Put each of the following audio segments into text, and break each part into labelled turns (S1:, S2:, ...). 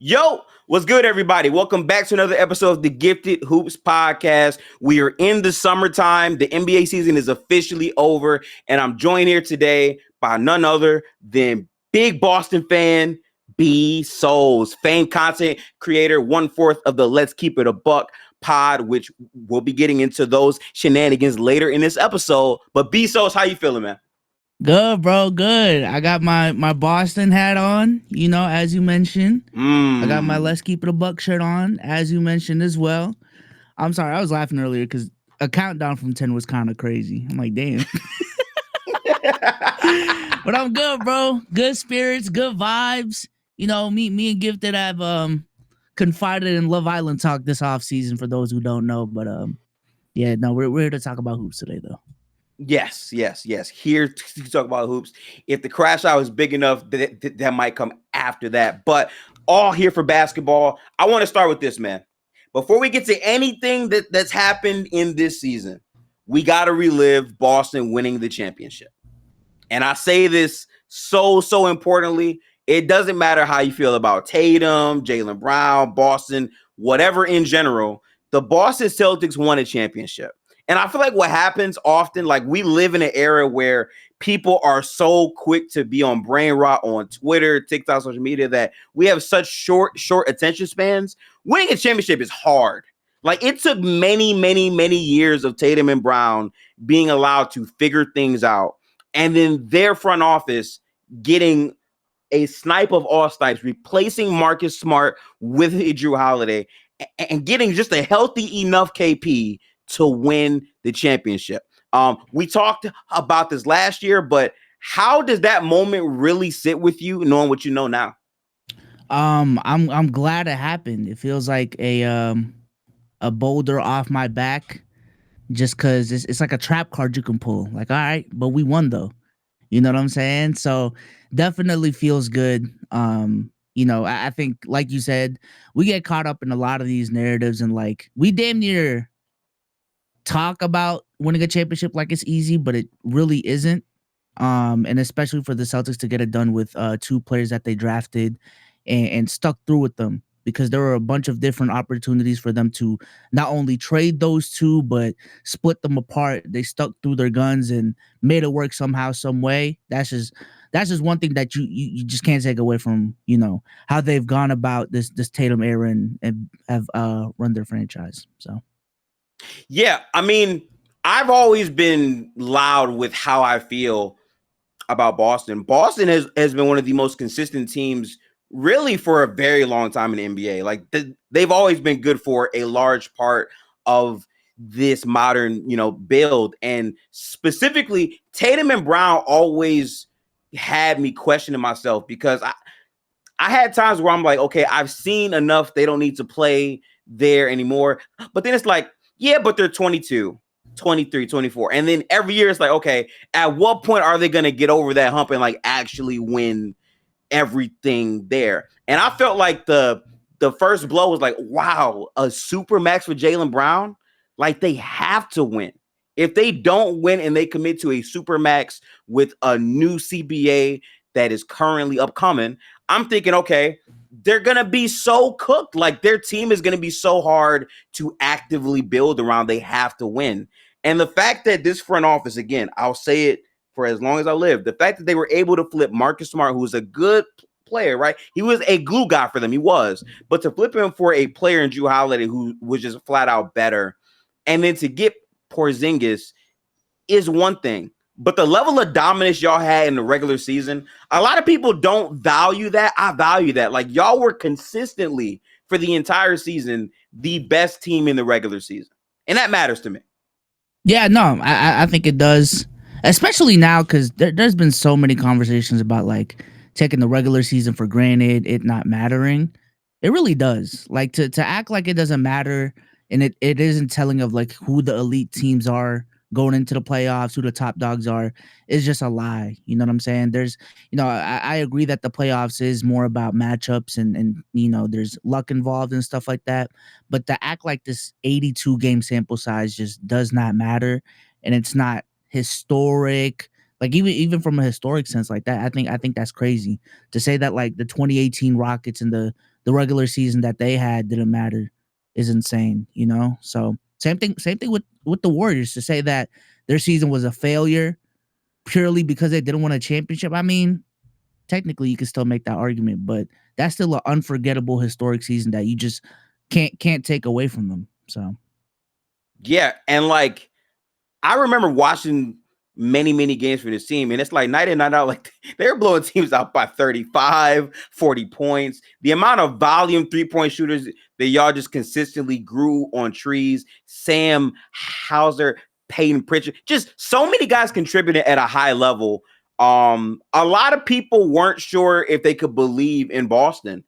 S1: Yo, what's good, everybody? Welcome back to another episode of the Gifted Hoops Podcast. We are in the summertime. The NBA season is officially over, and I'm joined here today by none other than big Boston fan, B Souls, famed content creator, 1/4 of the Let's Keep It a Buck pod, which we'll be getting into those shenanigans later in this episode. But B Souls, how you feeling, man?
S2: Good, bro. Good. I got my Boston hat on, as you mentioned. I got my Let's Keep It a Buck shirt on, as you mentioned as well. I'm sorry, I was laughing earlier because a countdown from 10 was kind of crazy. I'm like, damn. But I'm good, bro. Good spirits, good vibes. Me and Gifted have confided in Love Island talk this off season for those who don't know. But yeah, no, we're here to talk about hoops today, though.
S1: Yes. Here to talk about hoops. If the crash out is big enough, that might come after that. But all here for basketball. I want to start with this, man. Before we get to anything that's happened in this season, we got to relive Boston winning the championship. And I say this so importantly. It doesn't matter how you feel about Tatum, Jaylen Brown, Boston, whatever in general. The Boston Celtics won a championship. And I feel like what happens often, like we live in an era where people are so quick to be on brain rot on Twitter, TikTok, social media, that we have such short attention spans. Winning a championship is hard. Like it took many years of Tatum and Brown being allowed to figure things out. And then their front office getting a snipe of all snipes, replacing Marcus Smart with Drew Holiday and getting just a healthy enough KP to win the championship. We talked about this last year, but how does that moment really sit with you, knowing what you know now?
S2: I'm glad it happened. It feels like a boulder off my back, just because it's like a trap card you can pull. Like, all right, but we won though. You know what I'm saying? So definitely feels good. I think, like you said, we get caught up in a lot of these narratives, and like we damn near talk about winning a championship like it's easy, but it really isn't. And especially for the Celtics to get it done with two players that they drafted and stuck through with them, because there were a bunch of different opportunities for them to not only trade those two, but split them apart. They stuck through their guns and made it work somehow, some way. That's just one thing that you just can't take away from, how they've gone about this Tatum era and have run their franchise. So.
S1: Yeah, I mean, I've always been loud with how I feel about Boston. Boston has been one of the most consistent teams really for a very long time in the NBA. Like they've always been good for a large part of this modern, build. And specifically, Tatum and Brown always had me questioning myself, because I had times where I'm like, okay, I've seen enough. They don't need to play there anymore. But then it's like, yeah, but they're 22, 23, 24. And then every year it's like, okay, at what point are they going to get over that hump and like actually win everything there? And I felt like the first blow was like, wow, a super max for Jaylen Brown. Like they have to win. If they don't win and they commit to a super max with a new CBA that is currently upcoming, I'm thinking, okay, they're going to be so cooked. Like their team is going to be so hard to actively build around. They have to win. And the fact that this front office, again, I'll say it for as long as I live, the fact that they were able to flip Marcus Smart, who was a good player, right? He was a glue guy for them. He was. But to flip him for a player in Drew Holiday who was just flat out better, and then to get Porzingis is one thing. But the level of dominance y'all had in the regular season, a lot of people don't value that. I value that. Like y'all were consistently for the entire season the best team in the regular season. And that matters to me.
S2: Yeah, no, I think it does. Especially now, because there's been so many conversations about like taking the regular season for granted, it not mattering. It really does. Like to act like it doesn't matter, and it isn't telling of like who the elite teams are going into the playoffs, who the top dogs are, is just a lie. You know what I'm saying? There's, I agree that the playoffs is more about matchups and there's luck involved and stuff like that. But to act like this 82 game sample size just does not matter, and it's not historic. Like even from a historic sense like that, I think that's crazy to say that like the 2018 Rockets and the the regular season that they had didn't matter is insane, you know? So same thing with the Warriors to say that their season was a failure purely because they didn't win a championship. I mean, technically you can still make that argument, but that's still an unforgettable historic season that you just can't take away from them. So
S1: yeah, and like I remember watching many games for this team, and it's like night in, night out, like they're blowing teams out by 35, 40 points. The amount of volume 3-point shooters that y'all just consistently grew on trees. Sam Hauser, Peyton Pritchard, just so many guys contributed at a high level. A lot of people weren't sure if they could believe in Boston.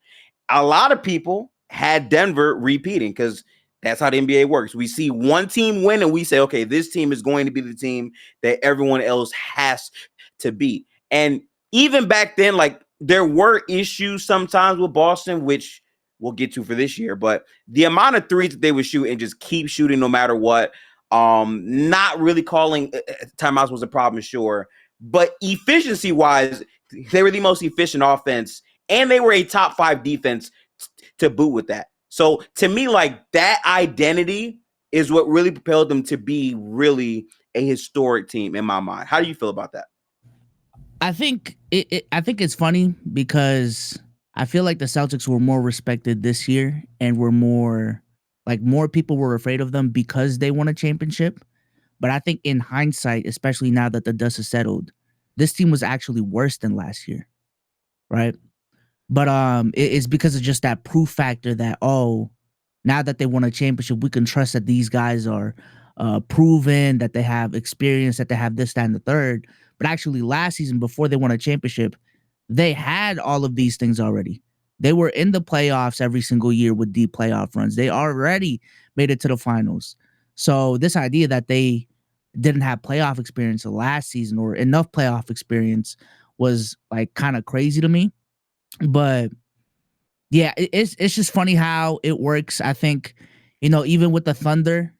S1: A lot of people had Denver repeating because that's how the NBA works. We see one team win and we say, okay, this team is going to be the team that everyone else has to beat. And even back then, like there were issues sometimes with Boston, which we'll get to for this year, but the amount of threes that they would shoot and just keep shooting no matter what, not really calling timeouts was a problem, sure. But efficiency wise, they were the most efficient offense and they were a top 5 defense to boot with that. So to me, like that identity is what really propelled them to be really a historic team in my mind. How do you feel about that?
S2: I think it's funny because I feel like the Celtics were more respected this year and were more people were afraid of them because they won a championship. But I think in hindsight, especially now that the dust has settled, this team was actually worse than last year, right? But it's because of just that proof factor that, oh, now that they won a championship, we can trust that these guys are proven, that they have experience, that they have this, that, and the third. But actually last season, before they won a championship, they had all of these things already. They were in the playoffs every single year with deep playoff runs. They already made it to the finals. So this idea that they didn't have playoff experience last season or enough playoff experience was like kind of crazy to me. But yeah, it's just funny how it works. I think, even with the Thunder,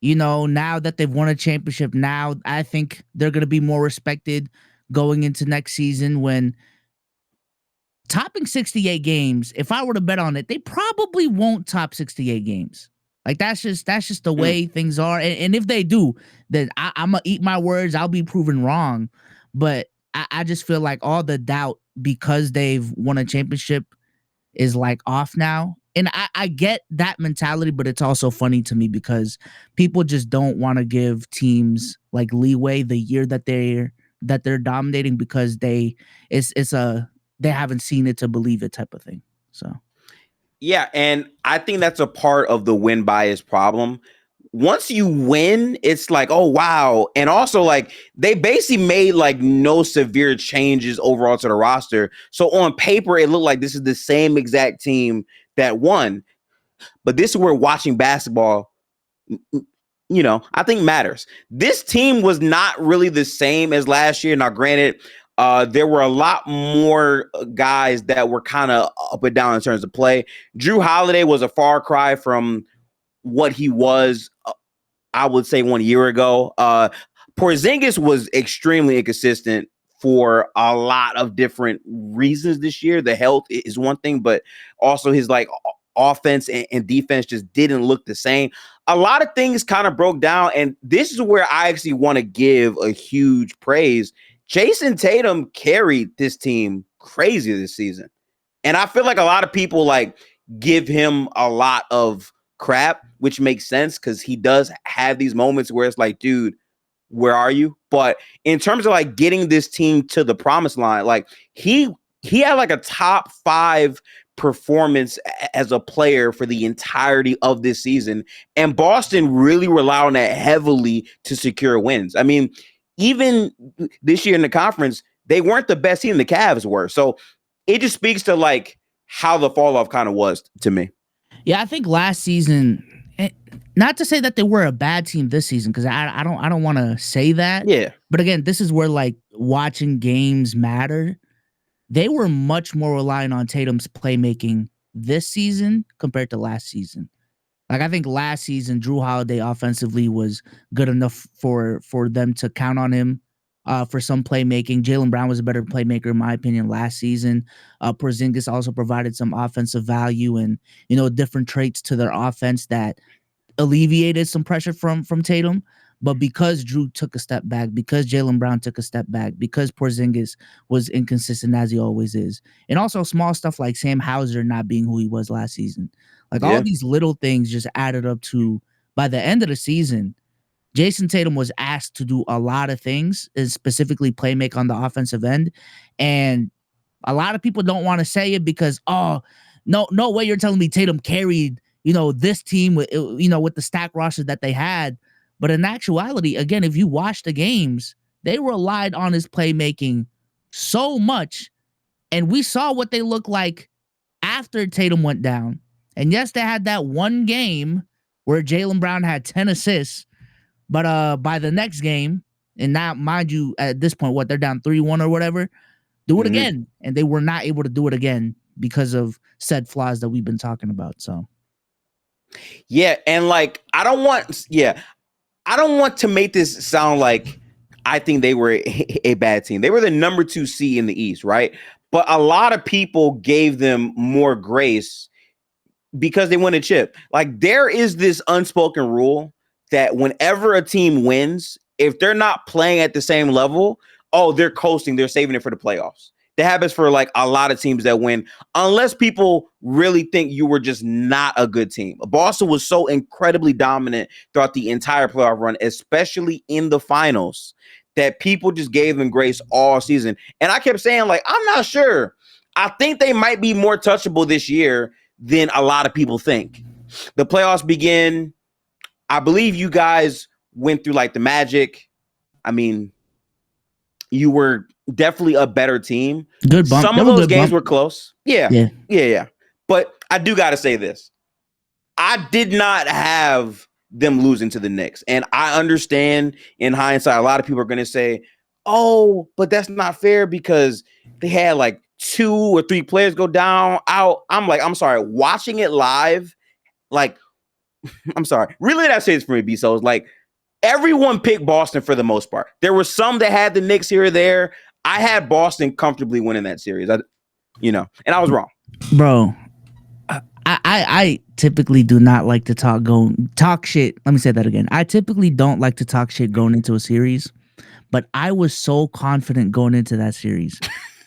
S2: now that they've won a championship, now I think they're going to be more respected going into next season when topping 68 games. If I were to bet on it, they probably won't top 68 games. Like that's just the way things are. And if they do, then I'm going to eat my words. I'll be proven wrong. But I just feel like all the doubt because they've won a championship is like off now. And I get that mentality, but it's also funny to me because people just don't want to give teams like leeway the year that they're dominating because they haven't seen it to believe it type of thing. So
S1: yeah, and I think that's a part of the win bias problem. Once you win, it's like, oh, wow. And also, like, they basically made, like, no severe changes overall to the roster. So on paper, it looked like this is the same exact team that won. But this is where watching basketball, I think matters. This team was not really the same as last year. Now, granted, there were a lot more guys that were kind of up and down in terms of play. Drew Holiday was a far cry from what he was, I would say, 1 year ago. Porzingis was extremely inconsistent for a lot of different reasons this year. The health is one thing, but also his like offense and defense just didn't look the same. A lot of things kind of broke down, and this is where I actually want to give a huge praise. Jayson Tatum carried this team crazy this season. And I feel like a lot of people like give him a lot of crap, which makes sense because he does have these moments where it's like, dude, where are you? But in terms of like getting this team to the promised line, like he had like a top 5 performance as a player for the entirety of this season. And Boston really relied on that heavily to secure wins. I mean, even this year in the conference, they weren't the best team. The Cavs were. So it just speaks to like how the fall off kind of was to me.
S2: Yeah, I think last season, not to say that they were a bad team this season, because I don't want to say that.
S1: Yeah.
S2: But again, this is where like watching games matter. They were much more reliant on Tatum's playmaking this season compared to last season. Like I think last season, Drew Holiday offensively was good enough for them to count on him for some playmaking. Jaylen Brown was a better playmaker, in my opinion, last season. Porzingis also provided some offensive value and, different traits to their offense that alleviated some pressure from Tatum. But because Drew took a step back, because Jaylen Brown took a step back, because Porzingis was inconsistent as he always is, and also small stuff like Sam Hauser not being who he was last season, like all these little things just added up to, by the end of the season, Jayson Tatum was asked to do a lot of things, specifically play make on the offensive end. And a lot of people don't want to say it because, no way you're telling me Tatum carried, this team with, with the stack roster that they had. But in actuality, again, if you watch the games, they relied on his playmaking so much. And we saw what they looked like after Tatum went down. And yes, they had that one game where Jaylen Brown had 10 assists. But by the next game, and now, mind you, at this point, they're down 3-1 or whatever, do it again. And they were not able to do it again because of said flaws that we've been talking about. So,
S1: yeah, and like I don't want to make this sound like I think they were a bad team. They were the number 2 seed in the East, right? But a lot of people gave them more grace because they won a chip. Like there is this unspoken rule that whenever a team wins, if they're not playing at the same level, they're coasting, they're saving it for the playoffs. That happens for like a lot of teams that win, unless people really think you were just not a good team. Boston was so incredibly dominant throughout the entire playoff run, especially in the finals, that people just gave them grace all season. And I kept saying, like, I'm not sure. I think they might be more touchable this year than a lot of people think. The playoffs begin. I believe you guys went through like the Magic. I mean, you were definitely a better team.
S2: Good bump.
S1: Some of those games were close. Yeah. But I do got to say this. I did not have them losing to the Knicks. And I understand in hindsight, a lot of people are going to say, but that's not fair because they had like 2 or 3 players go down, out. I'm sorry. Watching it live, like, I'm sorry. Really, that says for me, B-Souls. Like, everyone picked Boston for the most part. There were some that had the Knicks here or there. I had Boston comfortably winning that series. And I was wrong.
S2: Bro, I typically do not like to talk shit. Let me say that again. I typically don't like to talk shit going into a series, but I was so confident going into that series.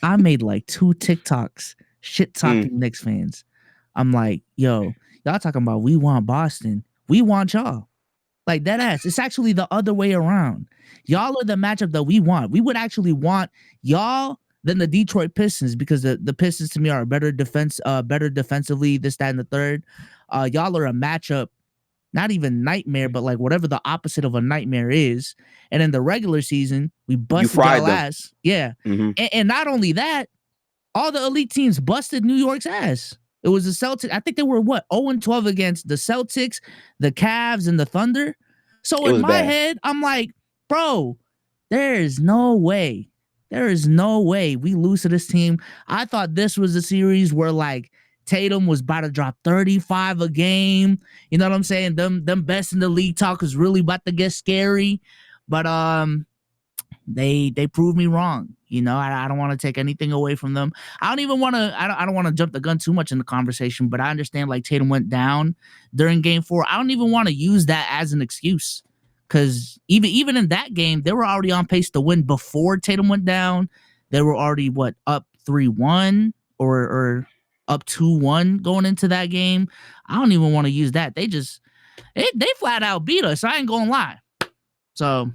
S2: I made like 2 TikToks shit talking Knicks fans. I'm like, yo, y'all talking about we want Boston. We want y'all. Like that ass. It's actually the other way around. Y'all are the matchup that we want. We would actually want y'all than the Detroit Pistons because the Pistons to me are better defensively, this, that, and the third. Y'all are a matchup, not even nightmare, but like whatever the opposite of a nightmare is. And in the regular season, we busted y'all ass. Yeah. And not only that, all the elite teams busted New York's ass. It was the Celtics. I think they were 0-12 against the Celtics, the Cavs, and the Thunder. So in my head, I'm like, bro, there is no way we lose to this team. I thought this was a series where like Tatum was about to drop 35 a game. You know what I'm saying? Them best in the league talk is really about to get scary. But they proved me wrong. I don't want to take anything away from them. I don't want to jump the gun too much in the conversation, but I understand like Tatum went down during game 4. I don't even want to use that as an excuse because even in that game, they were already on pace to win before Tatum went down. They were already up 3-1 or up 2-1 going into that game. I don't even want to use that. They flat out beat us. I ain't gonna lie. So,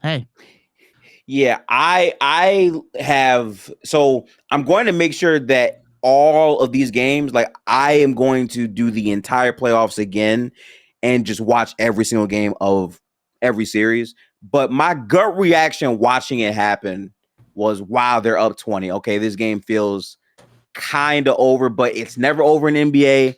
S2: hey.
S1: Yeah, I have. So I'm going to make sure that all of these games, like I am going to do the entire playoffs again and just watch every single game of every series. But my gut reaction watching it happen was, wow, they're up 20. Okay, this game feels kind of over, but it's never over in NBA,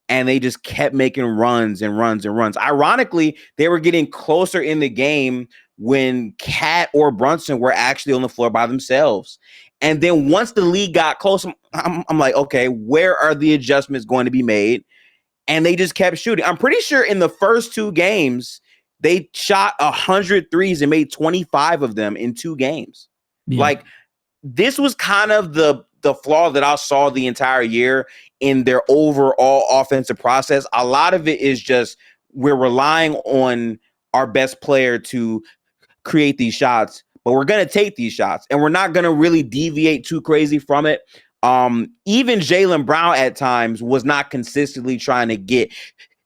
S1: and they just kept making runs and runs and runs. Ironically, they were getting closer in the game when Cat or Brunson were actually on the floor by themselves. And then once the league got close, I'm like, okay, where are the adjustments going to be made? And they just kept shooting. I'm pretty sure in the first 2 games, They shot 100 threes and made 25 of them in 2 games.
S2: Yeah.
S1: Like, this was kind of the flaw that I saw the entire year in their overall offensive process. A lot of it is just we're relying on our best player to create these shots, but we're going to take these shots and we're not going to really deviate too crazy from it. Even Jaylen Brown at times was not consistently trying to get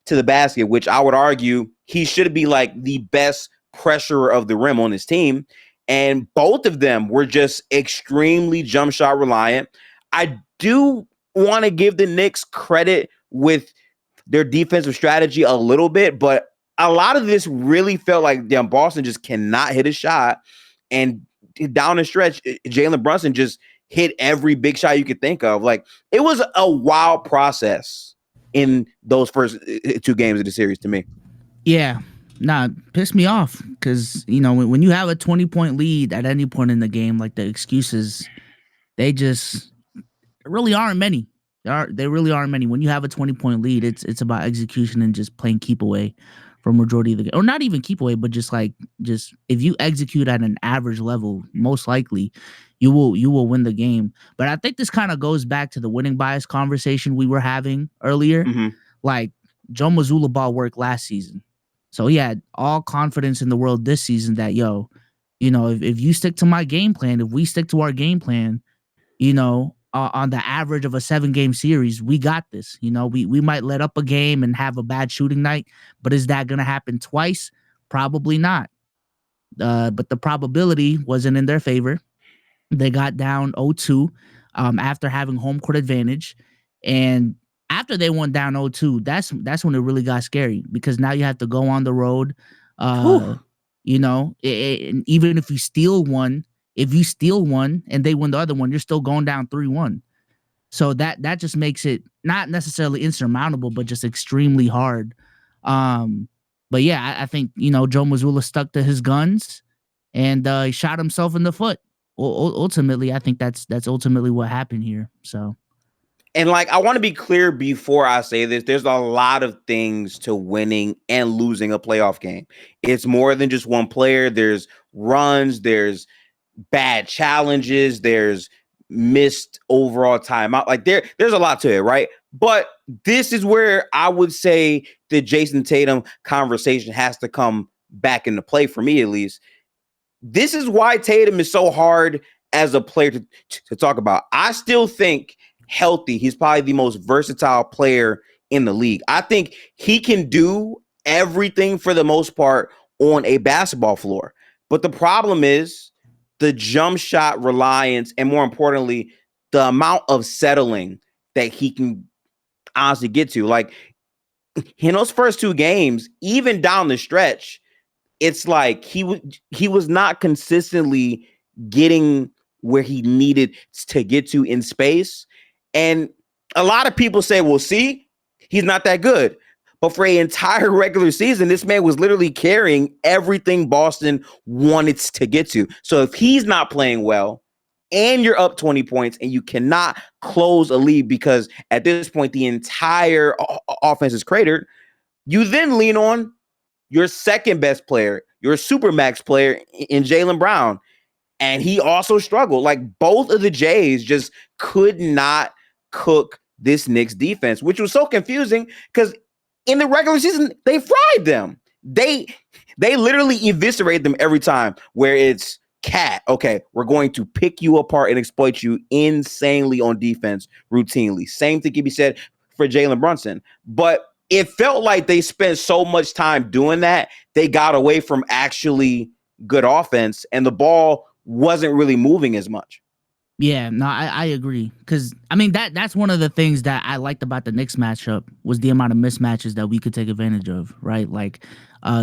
S1: to the basket, which I would argue he should be like the best pressurer of the rim on his team. And both of them were just extremely jump shot reliant. I do want to give the Knicks credit with their defensive strategy a little bit, but a lot of this really felt like Boston just cannot hit a shot. And down the stretch, Jalen Brunson just hit every big shot you could think of. Like, it was a wild process in those first 2 games of the series to me.
S2: Yeah. Nah, pissed me off because, you know, when you have a 20-point lead at any point in the game, like, the excuses, they just really aren't many. They really aren't many. When you have a 20-point lead, it's about execution and just playing keep away for majority of the game. Or not even keep away, but just if you execute at an average level, most likely you will win the game. But I think this kind of goes back to the winning bias conversation we were having earlier.
S1: Mm-hmm.
S2: Like, Joe Mazzulla ball worked last season. So he had all confidence in the world this season that, you know, if you stick to my game plan, if we stick to our game plan, you know, on the average of a 7-game series, we got this. You know, we might let up a game and have a bad shooting night, but is that going to happen twice? Probably not. But the probability wasn't in their favor. They got down 0-2 after having home court advantage. And after they went down 0-2, that's when it really got scary because now you have to go on the road. You know, even if you steal one, and they win the other one, you're still going down 3-1. So that just makes it not necessarily insurmountable, but just extremely hard. But yeah, I think, you know, Joe Mazzulla stuck to his guns and he shot himself in the foot. Ultimately, I think that's ultimately what happened here. So.
S1: And, like, I want to be clear before I say this, there's a lot of things to winning and losing a playoff game. It's more than just one player. There's runs, there's bad challenges, there's missed overall timeout. Like, there's a lot to it, right? But this is where I would say the Jayson Tatum conversation has to come back into play for me, at least. This is why Tatum is so hard as a player to talk about. I still think healthy, he's probably the most versatile player in the league. I think he can do everything for the most part on a basketball floor. But the problem is the jump shot reliance, and more importantly, the amount of settling that he can honestly get to. Like, in those first 2 games, even down the stretch, it's like he was not consistently getting where he needed to get to in space. And a lot of people say, well, see, he's not that good. But for an entire regular season, this man was literally carrying everything Boston wanted to get to. So if he's not playing well and you're up 20 points and you cannot close a lead because at this point the entire offense is cratered, you then lean on your second best player, your supermax player in Jaylen Brown. And he also struggled. Like, both of the Jays just could not cook this Knicks defense, which was so confusing because in the regular season, they fried them. They literally eviscerated them every time, where it's Cat, okay, we're going to pick you apart and exploit you insanely on defense routinely. Same thing can be said for Jalen Brunson. But it felt like they spent so much time doing that, they got away from actually good offense, and the ball wasn't really moving as much.
S2: Yeah, no, I agree. Because, I mean, that's one of the things that I liked about the Knicks matchup was the amount of mismatches that we could take advantage of, right? Like,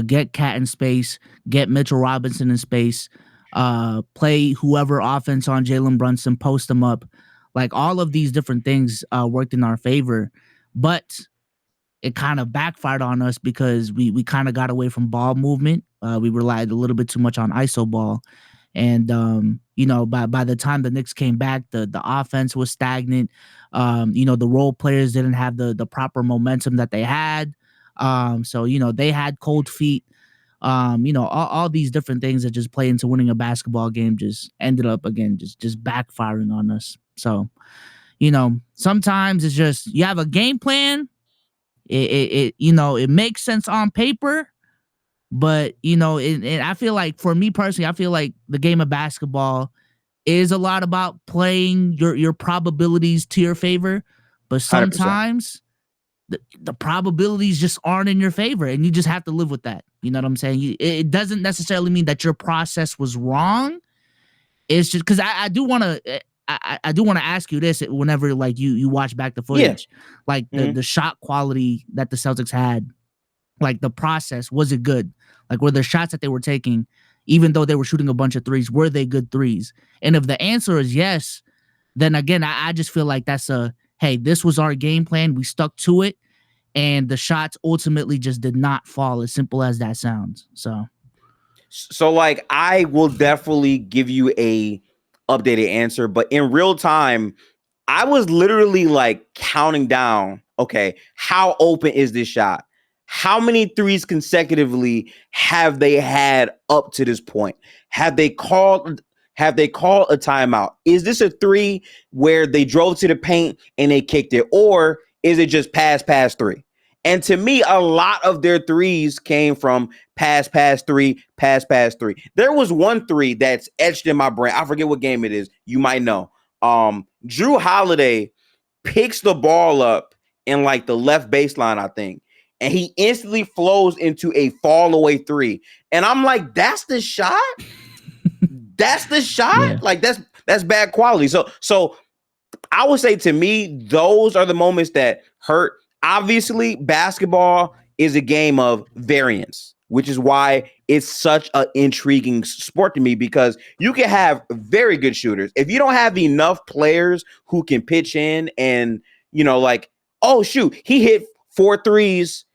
S2: get Cat in space, get Mitchell Robinson in space, play whoever offense on Jalen Brunson, post them up. Like, all of these different things worked in our favor. But it kind of backfired on us because we kind of got away from ball movement. We relied a little bit too much on ISO ball. And, you know, by the time the Knicks came back, the offense was stagnant. You know, the role players didn't have the proper momentum that they had. So, you know, they had cold feet. All these different things that just play into winning a basketball game just ended up again just backfiring on us. So, sometimes it's just you have a game plan. It makes sense on paper, but I feel like for me personally, I feel like the game of basketball is a lot about playing your probabilities to your favor, but
S1: 100%.
S2: sometimes the probabilities just aren't in your favor, and you just have to live with that. You know what I'm saying? It doesn't necessarily mean that your process was wrong. It's just because I do want to. I do want to ask you this whenever like you watch back the footage, like the shot quality that the Celtics had, like the process, was it good? Like were the shots that they were taking, even though they were shooting a bunch of threes, were they good threes? And if the answer is yes, then again, I just feel like that's hey, this was our game plan. We stuck to it. And the shots ultimately just did not fall, as simple as that sounds.
S1: So like, I will definitely give you a updated answer, but in real time, I was literally like counting down, okay, how open is this shot? How many threes consecutively have they had up to this point? Have they called a timeout? Is this a three where they drove to the paint and they kicked it? Or is it just pass three? And to me, a lot of their threes came from pass three. There was one three that's etched in my brain. I forget what game it is. You might know. Drew Holiday picks the ball up in like the left baseline, I think, and he instantly flows into a fall away three. And I'm like, that's the shot? That's the shot? Yeah. Like that's bad quality. So I would say, to me, those are the moments that hurt. Obviously, basketball is a game of variance, which is why it's such an intriguing sport to me, because you can have very good shooters. If you don't have enough players who can pitch in and, like, oh, shoot, he hit 4 threes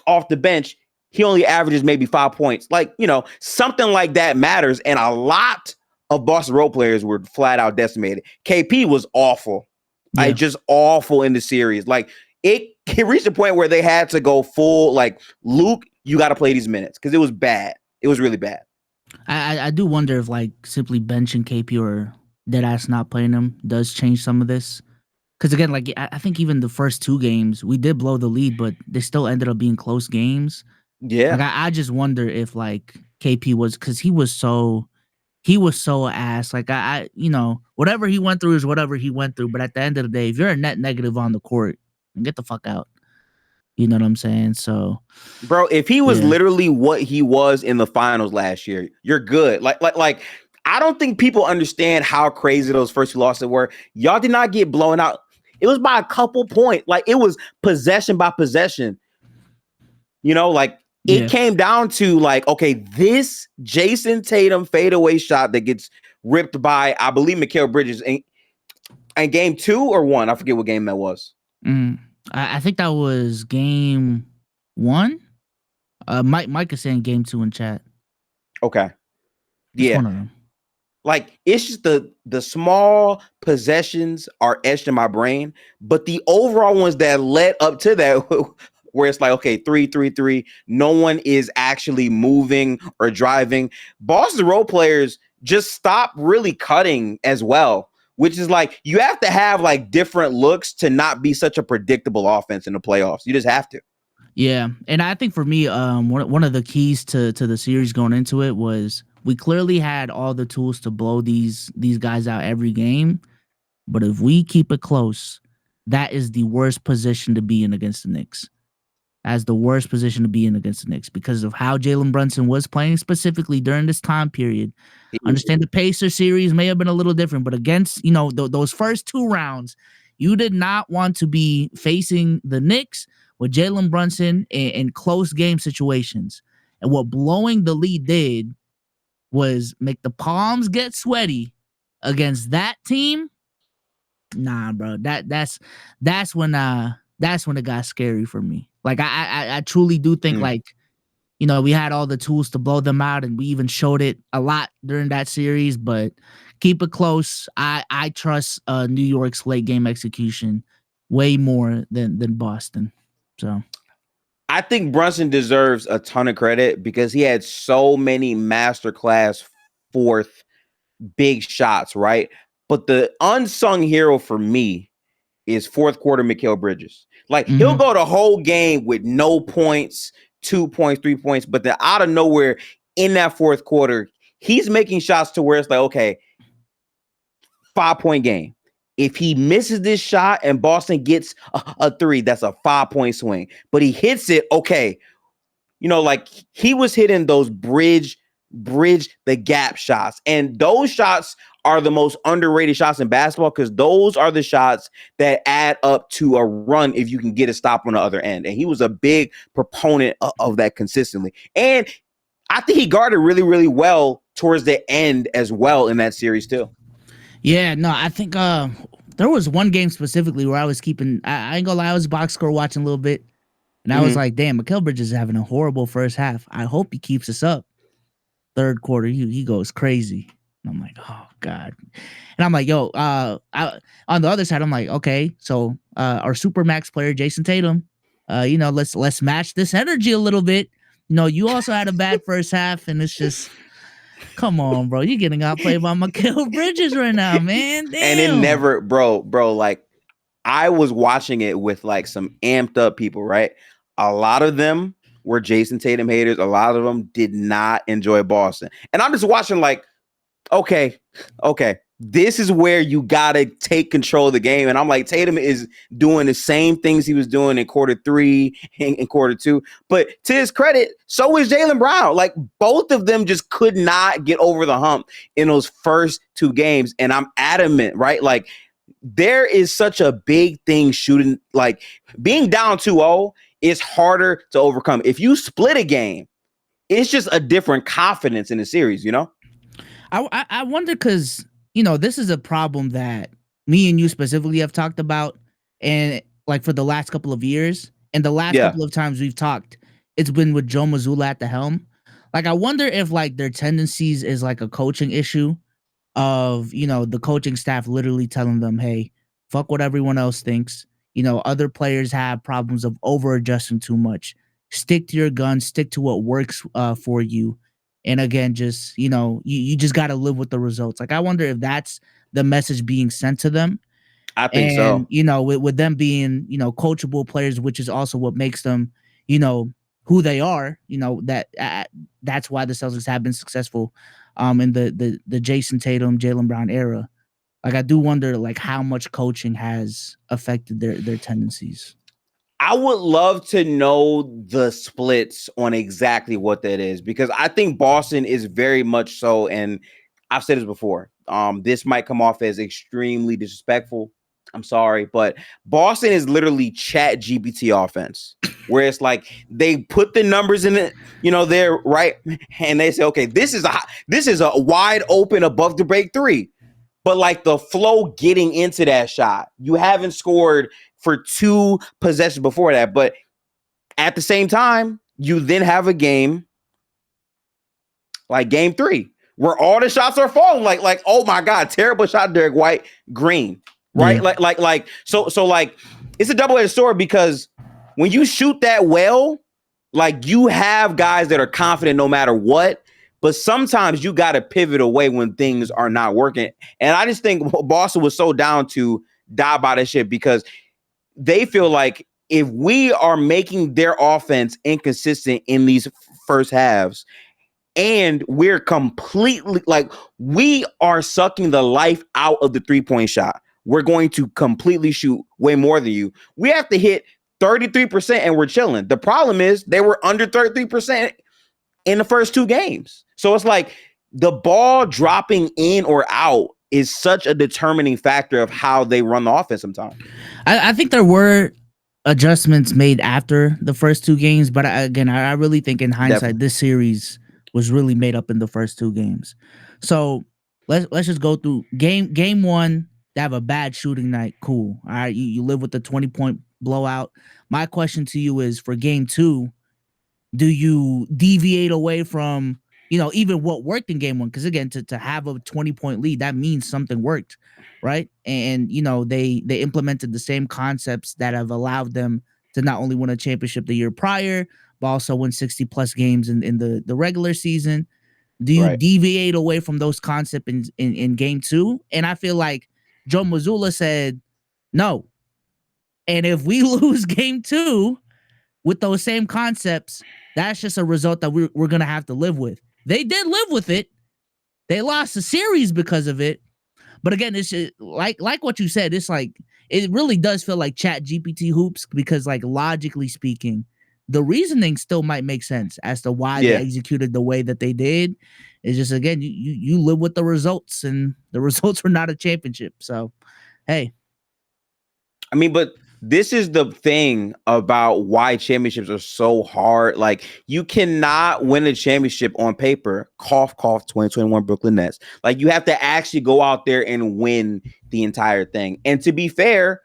S1: off the bench, he only averages maybe 5 points. Like, something like that matters. And a lot of Boston role players were flat out decimated. KP was awful. Yeah. Like, just awful in the series. Like, it reached a point where they had to go full, like, Luke, you got to play these minutes, because it was bad. It was really bad.
S2: I do wonder if, like, simply benching KP or deadass not playing him does change some of this. Because, again, like, I think even the first 2 games, we did blow the lead, but they still ended up being close games.
S1: Yeah.
S2: Like, I just wonder if, like, KP was, because he was so ass. Like, I whatever he went through is whatever he went through. But at the end of the day, if you're a net negative on the court, get the fuck out. You know what I'm saying? So,
S1: bro, if he was literally what he was in the finals last year, you're good. Like, I don't think people understand how crazy those first 2 losses were. Y'all did not get blown out. It was by a couple points. Like, it was possession by possession. It came down to, like, okay, this Jayson Tatum fadeaway shot that gets ripped by, I believe, Mikal Bridges in game 2 or 1. I forget what game that was.
S2: I think that was game 1. Mike is saying game 2 in chat.
S1: Okay.
S2: Just one of them.
S1: Like, it's just the small possessions are etched in my brain, but the overall ones that led up to that, where it's like, okay, 3-3-3, no one is actually moving or driving. Boston role players just stop really cutting as well, which is like, you have to have like different looks to not be such a predictable offense in the playoffs. You just have to.
S2: Yeah, and I think for me, one of the keys to the series going into it was we clearly had all the tools to blow these guys out every game, but if we keep it close, that is the worst position to be in against the Knicks. As the worst position to be in against the Knicks, because of how Jalen Brunson was playing specifically during this time period. Understand the Pacer series may have been a little different, but against, those first 2 rounds, you did not want to be facing the Knicks with Jalen Brunson in close game situations. And what blowing the lead did was make the palms get sweaty against that team. Nah, bro, that's when it got scary for me. Like, I truly do think, like, we had all the tools to blow them out, and we even showed it a lot during that series, but keep it close. I trust New York's late game execution way more than Boston. So
S1: I think Brunson deserves a ton of credit because he had so many masterclass fourth big shots, right? But the unsung hero for me is fourth quarter Mikal Bridges. Like he'll go the whole game with no points, 2 points, 3 points, but then out of nowhere in that fourth quarter, he's making shots to where it's like, okay, 5-point game. If he misses this shot and Boston gets a 3, that's a 5-point swing. But he hits it, okay. Like he was hitting those bridge the gap shots. And those shots are the most underrated shots in basketball because those are the shots that add up to a run if you can get a stop on the other end. And he was a big proponent of that consistently. And I think he guarded really, really well towards the end as well in that series too.
S2: Yeah, no, I think there was one game specifically where I was keeping, I ain't gonna lie, I was box score watching a little bit. And I was like, damn, Mikal Bridges is having a horrible first half. I hope he keeps us up. Third quarter, he goes crazy. And I'm like, oh, God. And I'm like, yo, on the other side, I'm like, okay, so our Supermax player, Jayson Tatum, let's match this energy a little bit. You also had a bad first half, and it's just, come on, bro. You're getting outplayed by Mikal Bridges right now, man. Damn.
S1: And it never, bro, like, I was watching it with like some amped up people, right? A lot of them were Jayson Tatum haters. A lot of them did not enjoy Boston. And I'm just watching like, okay. This is where you got to take control of the game. And I'm like, Tatum is doing the same things he was doing in quarter 3 and quarter 2. But to his credit, so is Jaylen Brown. Like both of them just could not get over the hump in those first 2 games. And I'm adamant, right? Like there is such a big thing shooting, like being down 2-0 is harder to overcome. If you split a game, it's just a different confidence in the series,
S2: I wonder because, this is a problem that me and you specifically have talked about and like for the last couple of years and the last couple of times we've talked, it's been with Joe Mazzulla at the helm. Like, I wonder if like their tendencies is like a coaching issue of, the coaching staff literally telling them, hey, fuck what everyone else thinks. Other players have problems of over adjusting too much. Stick to your guns, stick to what works for you. And again, just, you just got to live with the results. Like, I wonder if that's the message being sent to them.
S1: I think so.
S2: With them being, coachable players, which is also what makes them, who they are, that's why the Celtics have been successful in the Jayson Tatum, Jaylen Brown era. Like, I do wonder, like, how much coaching has affected their tendencies.
S1: I would love to know the splits on exactly what that is because I think Boston is very much so, and I've said this before, this might come off as extremely disrespectful. I'm sorry, but Boston is literally Chat GPT offense, where it's like they put the numbers in it, there, right, and they say, okay, this is a wide open above the break 3. But like the flow getting into that shot, you haven't scored for 2 possessions before that. But at the same time, you then have a game like game 3 where all the shots are falling. Like oh my God, terrible shot, Derek White, green, right? Yeah. So like it's a double-edged sword because when you shoot that well, like you have guys that are confident no matter what. But sometimes you got to pivot away when things are not working. And I just think Boston was so down to die by that shit because they feel like if we are making their offense inconsistent in these first halves and we're completely like we are sucking the life out of the 3-point shot, we're going to completely shoot way more than you. We have to hit 33% and we're chilling. The problem is they were under 33% in the first 2 games. So it's like the ball dropping in or out is such a determining factor of how they run the offense sometimes.
S2: I think there were adjustments made after the first 2 games, but again, I really think in hindsight, this series was really made up in the first 2 games. So let's just go through game 1. They have a bad shooting night. Cool. All right. You live with the 20-point blowout. My question to you is for game 2, do you deviate away from, even what worked in game 1? Because again, to have a 20-point lead, that means something worked, right? And, they implemented the same concepts that have allowed them to not only win a championship the year prior, but also win 60 plus games in the regular season. Do you deviate away from those concepts in game 2? And I feel like Joe Mazzulla said no. And if we lose game 2 with those same concepts, that's just a result that we're going to have to live with. They did live with it. They lost the series because of it. But again, it's just, like what you said, it's like, it really does feel like Chat GPT hoops because, like, logically speaking, the reasoning still might make sense as to why they executed the way that they did. It's just, again, you live with the results, and the results were not a championship. So, hey.
S1: I mean, but this is the thing about why championships are so hard. Like, you cannot win a championship on paper. Cough, cough, 2021 Brooklyn Nets. Like, you have to actually go out there and win the entire thing. And to be fair,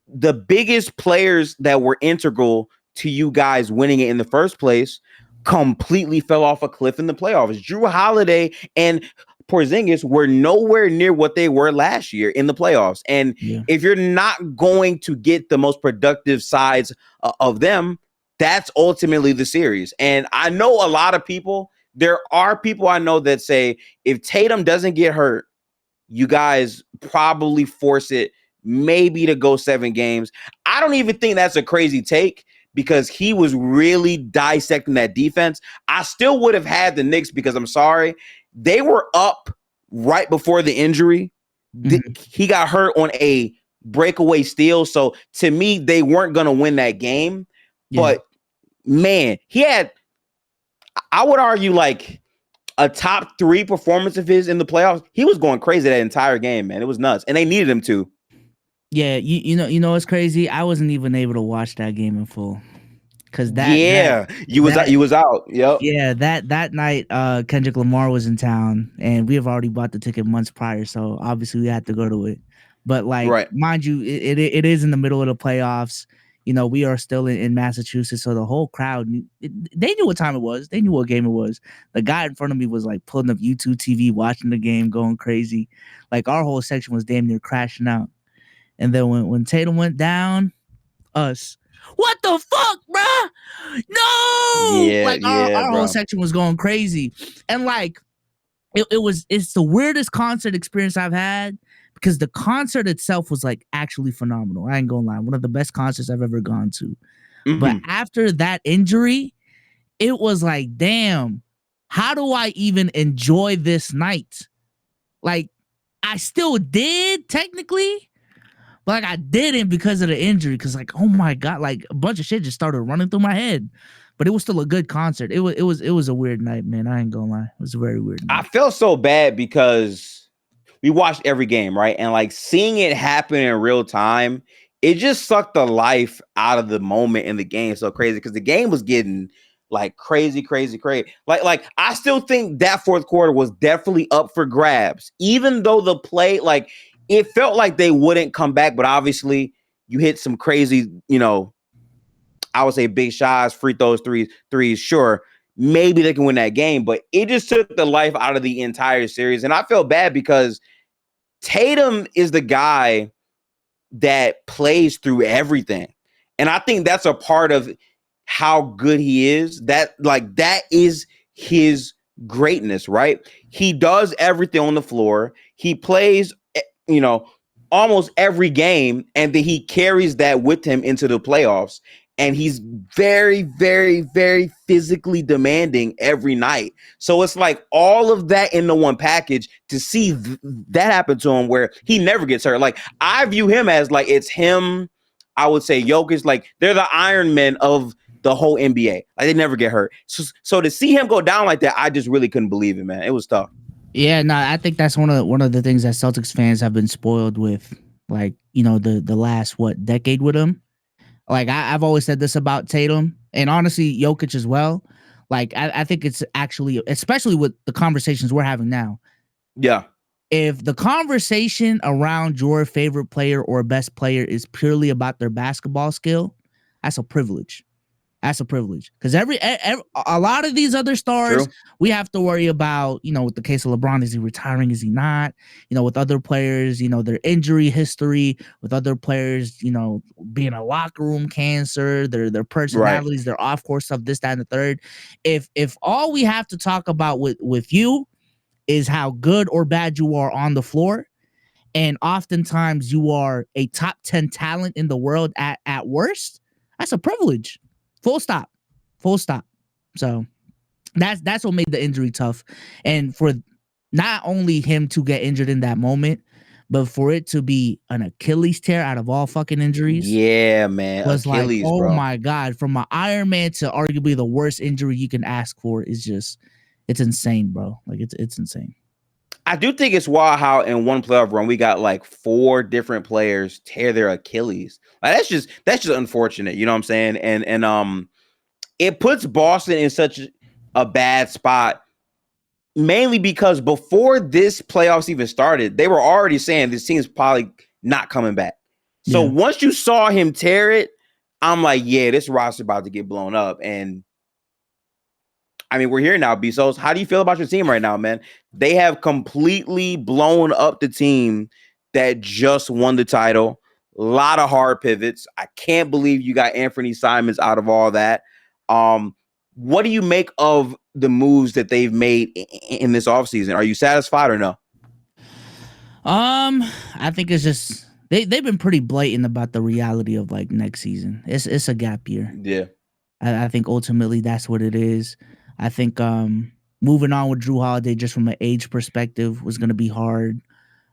S1: the biggest players that were integral to you guys winning it in the first place completely fell off a cliff in the playoffs. Drew Holiday and Porzingis were nowhere near what they were last year in the playoffs. And if you're not going to get the most productive sides of them, that's ultimately the series. And I know a lot of people, there are people I know that say if Tatum doesn't get hurt, you guys probably force it maybe to go 7 games. I don't even think that's a crazy take because he was really dissecting that defense. I still would have had the Knicks because I'm sorry, they were up right before the injury. He got hurt on a breakaway steal. So to me, they weren't going to win that game. But man, he had, I would argue, like a top 3 performance of his in the playoffs. He was going crazy that entire game, man. It was nuts. And they needed him to.
S2: Yeah, you know it's crazy. I wasn't even able to watch that game in full. Cause
S1: you was out. Yep.
S2: Yeah, that night, Kendrick Lamar was in town, and we have already bought the ticket months prior, so obviously we had to go to it. But like, mind you, it is in the middle of the playoffs. You know, we are still in Massachusetts, so the whole crowd they knew what time it was. They knew what game it was. The guy in front of me was like pulling up YouTube TV, watching the game, going crazy. Like our whole section was damn near crashing out. And then when Tatum went down, us. What the fuck, bruh? No! Our whole section was going crazy. And like, it's the weirdest concert experience I've had because the concert itself was like actually phenomenal. I ain't gonna lie. One of the best concerts I've ever gone to. But after that injury, it was like, damn, how do I even enjoy this night? Like, I still did technically, but like I didn't because of the injury. Because like, oh my god, like a bunch of shit just started running through my head. But it was still a good concert. It was a weird night, man. I ain't gonna lie. It was a very weird night.
S1: I felt so bad because we watched every game, right? And like seeing it happen in real time, it just sucked the life out of the moment in the game. So crazy because the game was getting like crazy. Like I still think that fourth quarter was definitely up for grabs, even though the play, like it felt like they wouldn't come back. But obviously, you hit some crazy, I would say big shots, free throws, threes. Sure, maybe they can win that game, but it just took the life out of the entire series. And I felt bad because Tatum is the guy that plays through everything. And I think that's a part of how good he is. That is his greatness, right? He does everything on the floor. He plays, almost every game, and then he carries that with him into the playoffs. And he's very, very, very physically demanding every night. So it's like all of that in the one package to see that happen to him where he never gets hurt. Like I view him as like it's him, I would say Jokic, like they're the Iron Men of the whole NBA. Like they never get hurt. So to see him go down like that, I just really couldn't believe it, man. It was tough.
S2: Yeah, no, I think that's one of the things that Celtics fans have been spoiled with, like, the last decade with him. Like I've always said this about Tatum and honestly Jokic as well. Like I think it's actually, especially with the conversations we're having now.
S1: Yeah.
S2: If the conversation around your favorite player or best player is purely about their basketball skill, that's a privilege. That's a privilege because a lot of these other stars
S1: True.
S2: we have to worry about. With the case of LeBron, is he retiring? Is he not? With other players, their injury history. With other players, being a locker room cancer, their personalities, their off course stuff, this, that, and the third. If all we have to talk about with you is how good or bad you are on the floor, and oftentimes you are a top 10 talent in the world at worst, that's a privilege. Full stop. So that's what made the injury tough. And for not only him to get injured in that moment, but for it to be an Achilles tear out of all fucking injuries.
S1: Yeah, man.
S2: Was
S1: Achilles,
S2: like, oh
S1: bro.
S2: my God. From an Iron Man to arguably the worst injury you can ask for is just, it's insane, bro. Like it's insane.
S1: I do think it's wild how in one playoff run we got like 4 different players tear their Achilles. Like, that's just unfortunate. You know what I'm saying? And it puts Boston in such a bad spot, mainly because before this playoffs even started, they were already saying this team's probably not coming back. So once you saw him tear it, I'm like, yeah, this roster's about to get blown up. And I mean, we're here now, Bezos. How do you feel about your team right now, man? They have completely blown up the team that just won the title. A lot of hard pivots. I can't believe you got Anfernee Simons out of all that. What do you make of the moves that they've made in this offseason? Are you satisfied or no?
S2: I think it's just they've been pretty blatant about the reality of like next season. It's a gap year.
S1: Yeah.
S2: I think ultimately that's what it is. I think moving on with Drew Holiday just from an age perspective was going to be hard.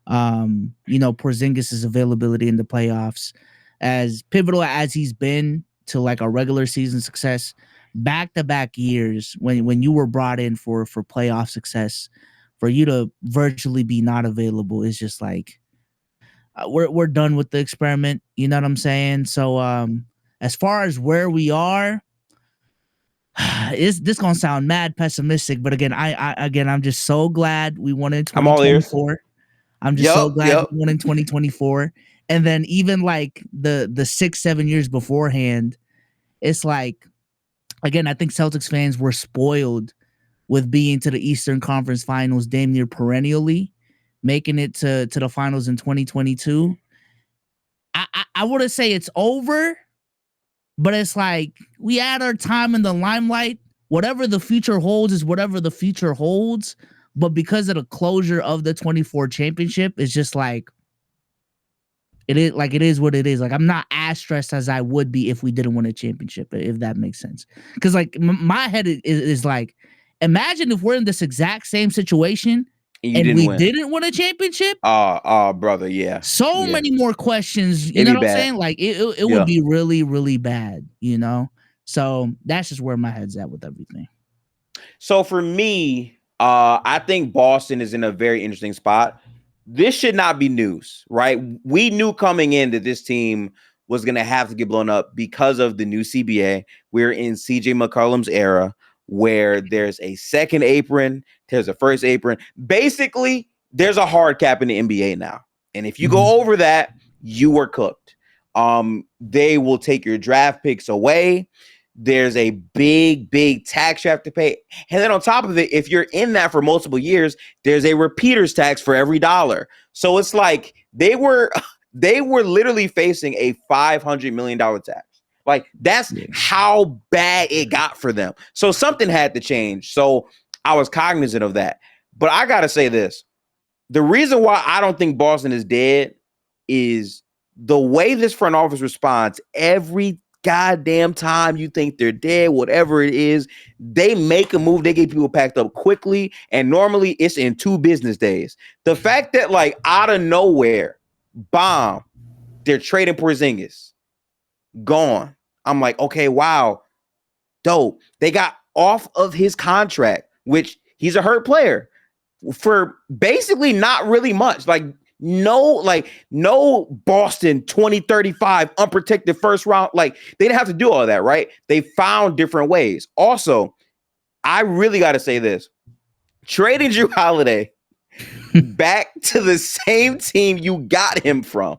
S2: Porzingis' availability in the playoffs, as pivotal as he's been to like a regular season success, back-to-back years when you were brought in for playoff success, for you to virtually be not available is just like we're done with the experiment. You know what I'm saying? So as far as where we are, this gonna sound mad pessimistic, but again, I'm just so glad we won in 2024. I'm just so glad we won in 2024. And then even like the 6-7 years beforehand, it's like, again, I think Celtics fans were spoiled with being to the Eastern Conference Finals damn near perennially, making it to the finals in 2022. I wouldn't say it's over, but it's like we had our time in the limelight. Whatever the future holds is whatever the future holds. But because of the closure of the 24 championship, it's just like it is what it is. Like, I'm not as stressed as I would be if we didn't win a championship, if that makes sense. Because like my head is like, imagine if we're in this exact same situation and we didn't win a championship.
S1: Oh, brother, yeah.
S2: So many more questions. You know what I'm saying? Like it would be really, really bad. So that's just where my head's at with everything.
S1: So for me, I think Boston is in a very interesting spot. This should not be news, right? We knew coming in that this team was going to have to get blown up because of the new CBA. We're in CJ McCollum's era where there's a second apron, there's a first apron. Basically, there's a hard cap in the NBA now. And if you go over that, you are cooked. They will take your draft picks away. There's a big tax you have to pay. And then on top of it, if you're in that for multiple years, there's a repeater's tax for every dollar. So it's like they were literally facing a $500 million tax. Like that's how bad it got for them. So something had to change. So I was cognizant of that. But I got to say this. The reason why I don't think Boston is dead is the way this front office responds every goddamn time you think they're dead, whatever it is, they make a move. They get people packed up quickly, and normally it's in 2 business days. The fact that like out of nowhere, bomb, they're trading Porzingis, gone. I'm like, okay, wow, dope. They got off of his contract, which he's a hurt player, for basically not really much. Like no Boston 2035 unprotected first round. Like they didn't have to do all that, right? They found different ways. Also, I really got to say this. Trading Drew Holiday back to the same team you got him from.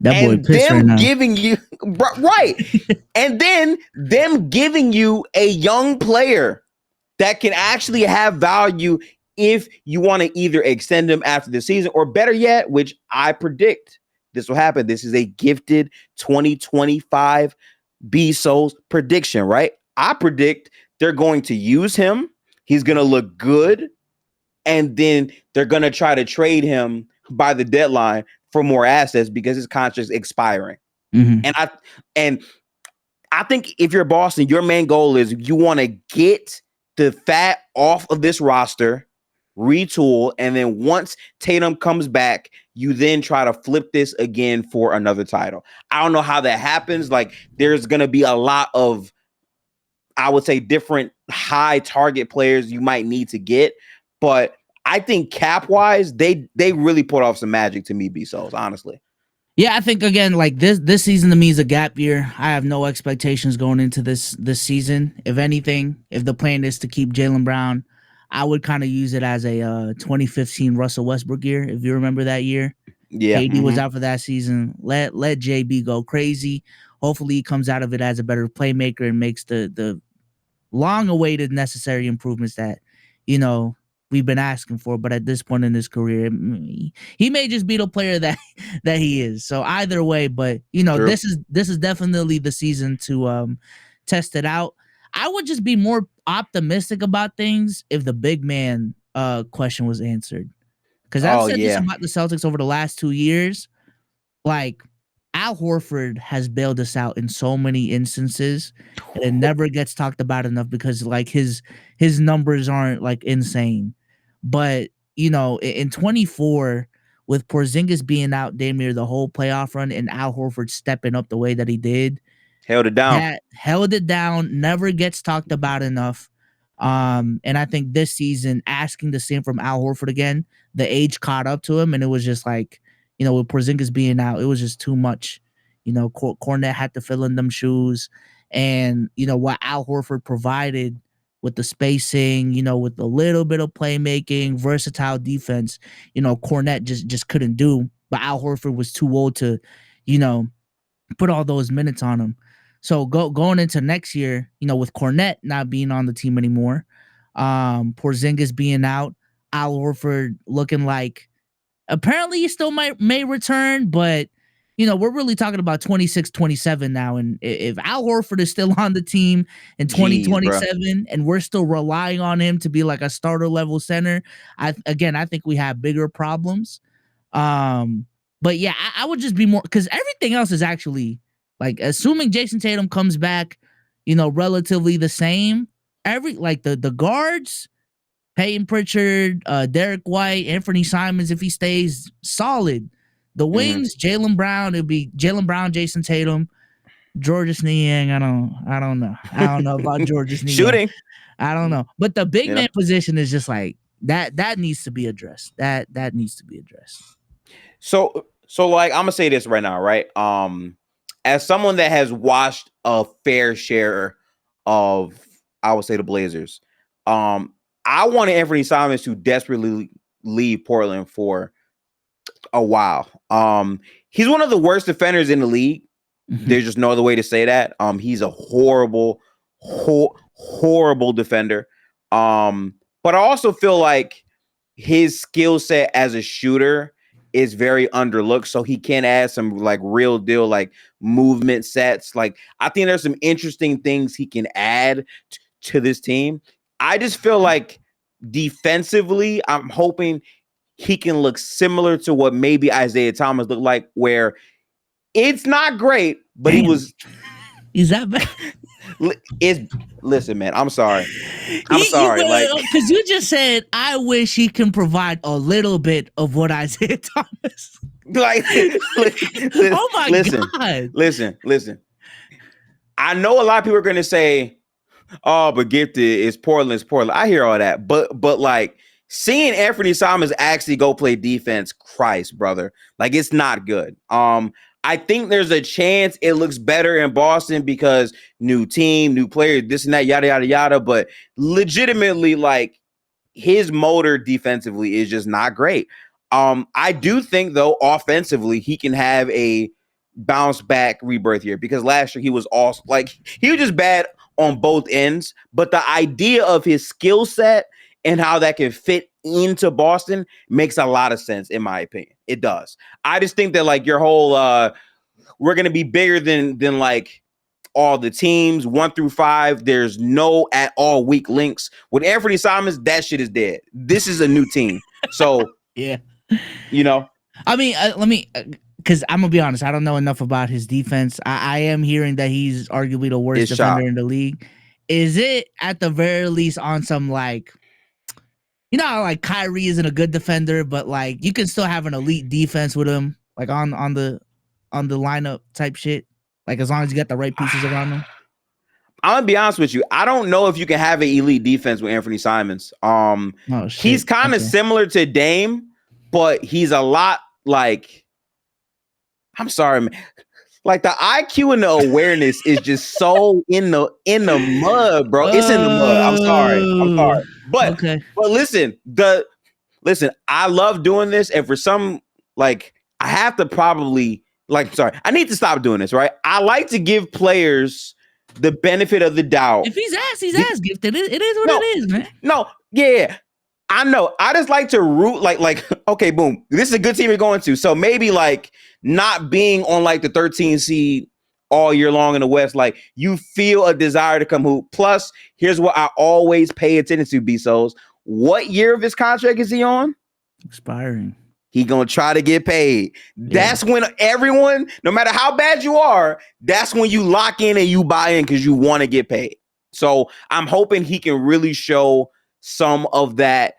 S2: That boy
S1: and
S2: pissed
S1: them
S2: right now.
S1: giving you right. And then them giving you a young player that can actually have value if you want to either extend him after the season, or better yet, which I predict this will happen. This is a gifted 2025 B-Souls prediction, right? I predict they're going to use him. He's going to look good. And then they're going to try to trade him by the deadline for more assets because his contract's expiring. And I think if you're Boston, your main goal is you want to get the fat off of this roster, retool, and then once Tatum comes back, you then try to flip this again for another title. I don't know how that happens. Like, there's going to be a lot of, I would say, different high target players you might need to get, but I think cap-wise, they really put off some magic to me, B-Souls, honestly.
S2: Yeah, I think, again, like this season to me is a gap year. I have no expectations going into this season. If anything, if the plan is to keep Jaylen Brown, I would kind of use it as a 2015 Russell Westbrook year, if you remember that year.
S1: Yeah.
S2: KD was out for that season. Let JB go crazy. Hopefully he comes out of it as a better playmaker and makes the long-awaited necessary improvements that, we've been asking for. But at this point in his career, he may just be the player that he is. So either way, but True. this is definitely the season to test it out. I would just be more optimistic about things if the big man question was answered. Because I've said this about the Celtics over the last 2 years. Like, Al Horford has bailed us out in so many instances, and it never gets talked about enough because, like, his numbers aren't, like, insane. But, in 24, with Porzingis being out damn near the whole playoff run and Al Horford stepping up the way that he did,
S1: held it down,
S2: never gets talked about enough. And I think this season, asking the same from Al Horford again, the age caught up to him, and it was just like, with Porzingis being out, it was just too much. Cornette had to fill in them shoes, and what Al Horford provided with the spacing, with a little bit of playmaking, versatile defense, Cornette just couldn't do. But Al Horford was too old to, put all those minutes on him. So going into next year, with Cornette not being on the team anymore, Porzingis being out, Al Horford looking like apparently he still may return, but we're really talking about 26, 27 now. And if Al Horford is still on the team in 2027 and we're still relying on him to be like a starter level center, I think we have bigger problems. But yeah, I would just be more, because everything else is actually, like, assuming Jayson Tatum comes back, relatively the same. The guards, Peyton Pritchard, Derek White, Anfernee Simons, if he stays, solid. The wings, Jaylen Brown, it'd be Jaylen Brown, Jayson Tatum, Georges Niang. I don't know. I don't know about Georges Niang.
S1: Shooting.
S2: I don't know. But the big man position is just like that needs to be addressed. That needs to be addressed.
S1: So like, I'm gonna say this right now, right? As someone that has watched a fair share of, I would say, the Blazers, I wanted Anfernee Simons to desperately leave Portland for a while. He's one of the worst defenders in the league. There's just no other way to say that. He's a horrible defender. But I also feel like his skill set as a shooter is very underlooked, so he can add some like real deal like movement sets. Like, I think there's some interesting things he can add to this team. I just feel like defensively, I'm hoping he can look similar to what maybe Isaiah Thomas looked like, where it's not great, but he was.
S2: Is that bad?
S1: Listen, man, I'm sorry. Like,
S2: because you just said, I wish he can provide a little bit of what Isaiah Thomas.
S1: Like,
S2: oh my God.
S1: Listen. I know a lot of people are going to say, "Oh, but gifted is Portland. I hear all that, but like, seeing Anfernee Simons actually go play defense, Christ, brother, like, it's not good. I think there's a chance it looks better in Boston because new team, new player, this and that, yada, yada, yada. But legitimately, like, his motor defensively is just not great. I do think, though, offensively, he can have a bounce back rebirth year, because last year he was also like, he was just bad on both ends. But the idea of his skill set and how that can fit into Boston makes a lot of sense, in my opinion. It does. I just think that like your whole we're gonna be bigger than like all the teams 1 through 5. There's no at all weak links with Anfernee Simons. That shit is dead. This is a new team. So
S2: yeah,
S1: you know.
S2: I mean, let me, because I'm gonna be honest. I don't know enough about his defense. I am hearing that he's arguably the worst defender in the league. Is it at the very least on some like, you know, how, like Kyrie isn't a good defender, but like you can still have an elite defense with him, like on the lineup type shit. Like as long as you got the right pieces around him.
S1: I'm gonna be honest with you. I don't know if you can have an elite defense with Anfernee Simons. He's kind of similar to Dame, but he's a lot like, I'm sorry, man. Like the IQ and the awareness is just so in the mud, bro. It's in the mud. I'm sorry. But listen, I love doing this, and for some, like, I have to probably I need to stop doing this, right? I like to give players the benefit of the doubt.
S2: If he's ass gifted. It is what it is, man.
S1: No, yeah. I know. I just like to root like, okay, boom. This is a good team you're going to. So maybe like not being on like the 13 seed all year long in the West, like you feel a desire to come hoop. Plus, here's what I always pay attention to, B-Souls. What year of his contract is he on?
S2: Expiring.
S1: He gonna try to get paid. That's when everyone, no matter how bad you are, that's when you lock in and you buy in because you want to get paid. So I'm hoping he can really show some of that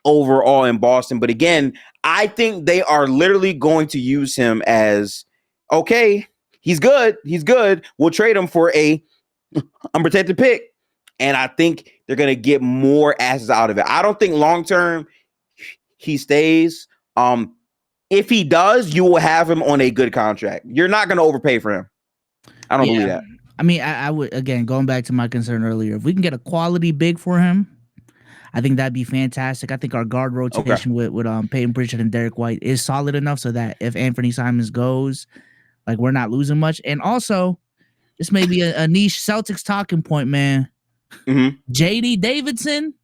S1: overall in Boston. But again, I think they are literally going to use him as, okay, he's good. We'll trade him for a unprotected pick. And I think they're going to get more assets out of it. I don't think long-term he stays. If he does, you will have him on a good contract. You're not going to overpay for him. I don't believe that.
S2: I mean, I would, again, going back to my concern earlier, if we can get a quality big for him, I think that'd be fantastic. I think our guard rotation with Peyton Pritchard and Derek White is solid enough so that if Anfernee Simons goes, like we're not losing much. And also, this may be a niche Celtics talking point, man.
S1: Mm-hmm.
S2: JD Davidson,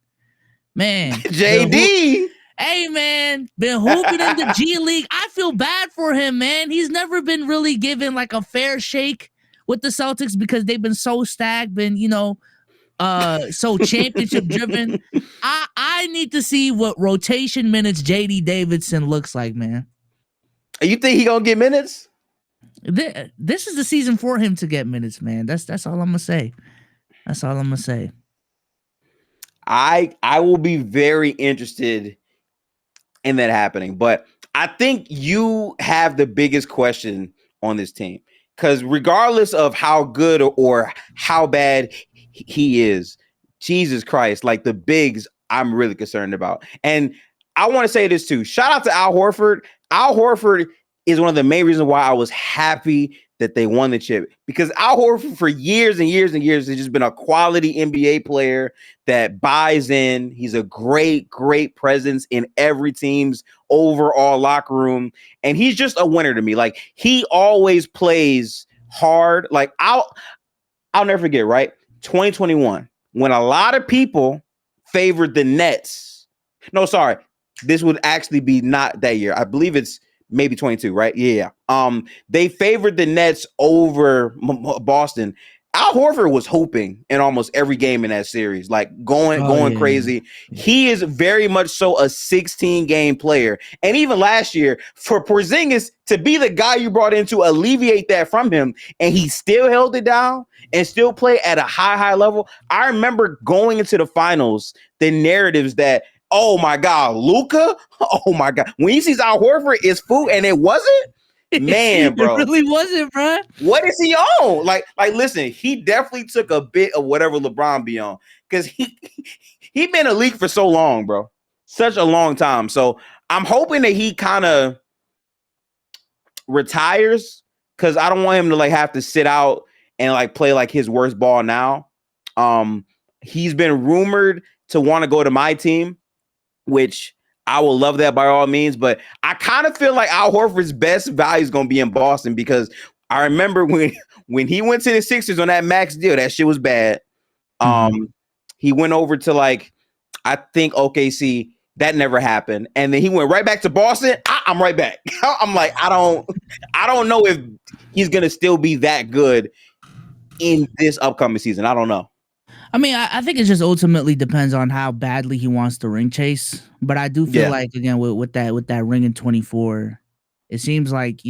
S2: man.
S1: JD.
S2: Hey, man, been hooping in the G League. I feel bad for him, man. He's never been really given like a fair shake with the Celtics because they've been so stacked, so championship driven. I need to see what rotation minutes JD Davidson looks like, man.
S1: You think he gonna get minutes?
S2: This is the season for him to get minutes, man. That's all I'm gonna say. That's all I'm gonna say.
S1: I will be very interested in that happening, but I think you have the biggest question on this team, because regardless of how good or how bad he is, Jesus Christ, like the bigs, I'm really concerned about. And I want to say this too. Shout out to Al Horford. Al Horford is one of the main reasons why I was happy that they won the chip, because Al Horford for years and years and years has just been a quality NBA player that buys in. He's a great, great presence in every team's overall locker room. And he's just a winner to me. Like he always plays hard. Like I'll never forget, right? 2021, when a lot of people favored the Nets. No, sorry. This would actually be not that year. I believe it's maybe 22, right? Yeah. They favored the Nets over Boston. Al Horford was hooping in almost every game in that series, like going crazy. Yeah. He is very much so a 16-game player. And even last year, for Porzingis to be the guy you brought in to alleviate that from him, and he still held it down and still play at a high level. I remember going into the finals, the narratives that, oh my God, Luka? Oh my God. When he sees Al Horford, it's food, and it wasn't? Man, bro.
S2: It really wasn't, bro.
S1: What is he on? Like, listen, he definitely took a bit of whatever LeBron be on, because he been in the league for so long, bro. Such a long time. So I'm hoping that he kind of retires, because I don't want him to like have to sit out and like play like his worst ball now. He's been rumored to want to go to my team, which I will love that by all means. But I kind of feel like Al Horford's best value is going to be in Boston because I remember when he went to the Sixers on that max deal, that shit was bad. He went over to I think OKC. That never happened, and then he went right back to Boston. I'm right back. I'm like, I don't know if he's gonna still be that good in this upcoming season. I don't know.
S2: I mean, I think it just ultimately depends on how badly he wants to ring chase. But I do feel like again with that ring in 24, it seems like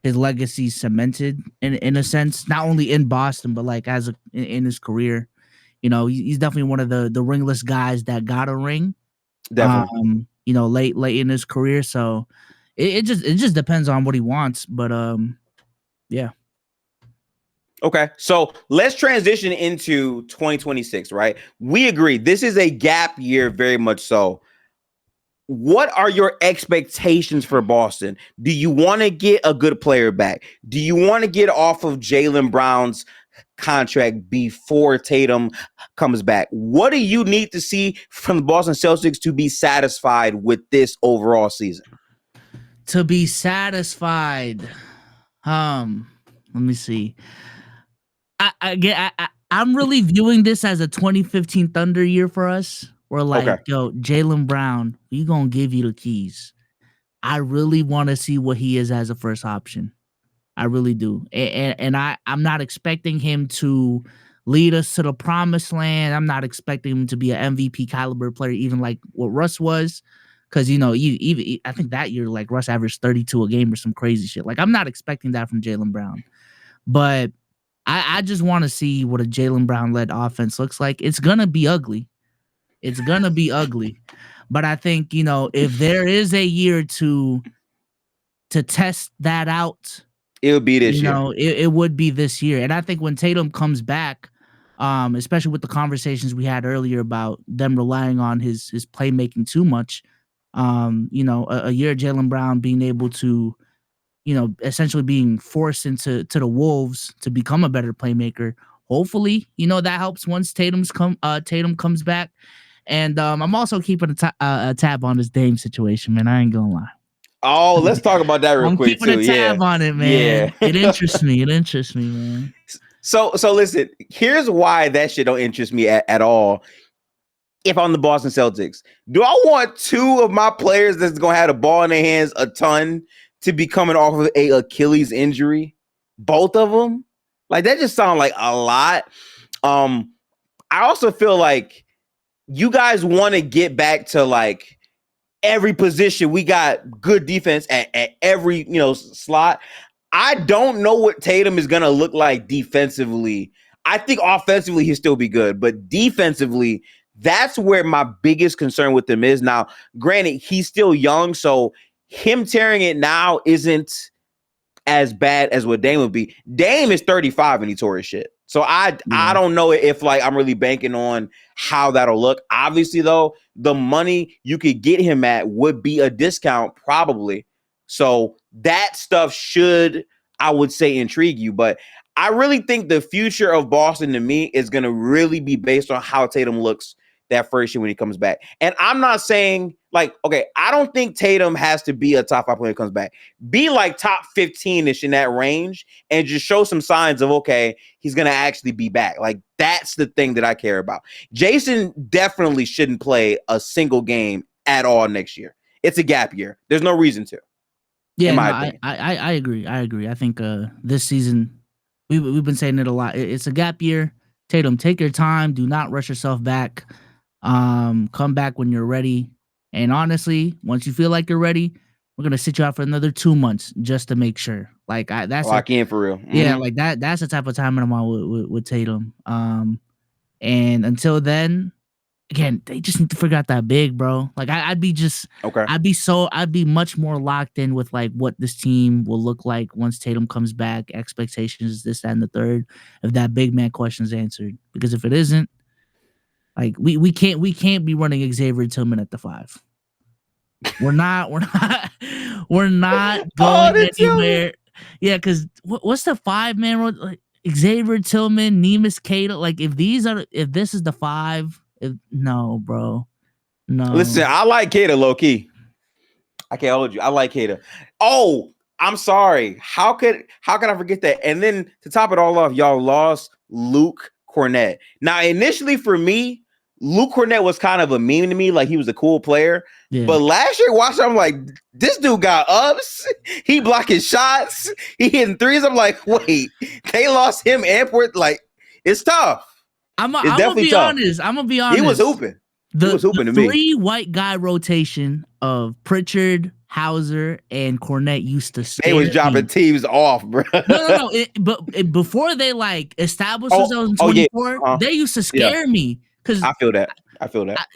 S2: his legacy's cemented in a sense, not only in Boston but like in his career. He's definitely one of the ringless guys that got a ring.
S1: Definitely.
S2: Late in his career. So it just depends on what he wants. But yeah.
S1: Okay, so let's transition into 2026, right? We agree this is a gap year, very much so. What are your expectations for Boston? Do you want to get a good player back? Do you want to get off of Jaylen Brown's contract before Tatum comes back? What do you need to see from the Boston Celtics to be satisfied with this overall season?
S2: To be satisfied, let me see. I'm really viewing this as a 2015 Thunder year for us. We're like, yo, Jaylen Brown, we gonna give you the keys. I really want to see what he is as a first option. I really do. And I'm not expecting him to lead us to the promised land. I'm not expecting him to be an MVP caliber player, even like what Russ was. Because, I think that year, like Russ averaged 32 a game or some crazy shit. Like, I'm not expecting that from Jaylen Brown. But I just want to see what a Jaylen Brown-led offense looks like. It's going to be ugly. It's going to be ugly. But I think, if there is a year to test that out,
S1: it would be this year.
S2: It would be this year. And I think when Tatum comes back, especially with the conversations we had earlier about them relying on his playmaking too much, a year of Jaylen Brown being able to, essentially being forced into the Wolves to become a better playmaker. Hopefully, that helps once Tatum comes back. And I'm also keeping a tab on this Dame situation, man. I ain't gonna lie.
S1: Oh, let's talk about that real quick too.
S2: I'm keeping a tab on it, man.
S1: Yeah.
S2: It interests me, man.
S1: So listen, here's why that shit don't interest me at all. If I'm the Boston Celtics, do I want two of my players that's gonna have the ball in their hands a ton to be coming off of a Achilles injury? Both of them? Like, that just sounds like a lot. I also feel like you guys want to get back to like every position. We got good defense at every slot. I don't know what Tatum is gonna look like defensively. I think offensively he'll still be good, but defensively, that's where my biggest concern with him is. Now, granted, he's still young, so him tearing it now isn't as bad as what Dame would be. Dame is 35 and he tore his shit. So I don't know if like I'm really banking on how that'll look. Obviously, though, the money you could get him at would be a discount probably. So that stuff should, I would say, intrigue you. But I really think the future of Boston to me is going to really be based on how Tatum looks that first year when he comes back. And I'm not saying I don't think Tatum has to be a top 5 player when he comes back. Be like top 15-ish in that range and just show some signs of, okay, he's going to actually be back. Like, that's the thing that I care about. Jayson definitely shouldn't play a single game at all next year. It's a gap year. There's no reason to.
S2: Yeah, I agree. I think this season, we've been saying it a lot. It's a gap year. Tatum, take your time. Do not rush yourself back. Come back when you're ready. And honestly, once you feel like you're ready, we're gonna sit you out for another 2 months just to make sure. Like that's
S1: lock in for real. Mm-hmm.
S2: Yeah, like that. That's the type of time I'm on with Tatum. And until then, again, they just need to figure out that big, bro. Like I'd be much more locked in with like what this team will look like once Tatum comes back. Expectations, this, that, and the third. If that big man question is answered, because if it isn't, like we can't be running Xavier Tillman at the 5. We're not going anywhere. Yeah, because what's the 5 man? Like Xavier Tillman, Neemias Queta. Like if this is the 5, no, bro. No.
S1: Listen, I like Kata low key. I can't hold you. I like Kata. Oh, I'm sorry. How could I forget that? And then to top it all off, y'all lost Luke Cornett. Now, initially for me, Luke Cornett was kind of a meme to me, like he was a cool player.
S2: Yeah.
S1: But last year, watching, I'm like, this dude got ups. He blocking shots. He hitting threes. I'm like, wait, they lost him and Port. Like, it's tough.
S2: I'm gonna be honest.
S1: He was hooping.
S2: The
S1: to me.
S2: Three white guy rotation of Pritchard, Hauser, and Cornett used to scare
S1: They was dropping teams off, bro.
S2: No. But before they like established themselves in 24, they used to scare me. Because
S1: I feel that.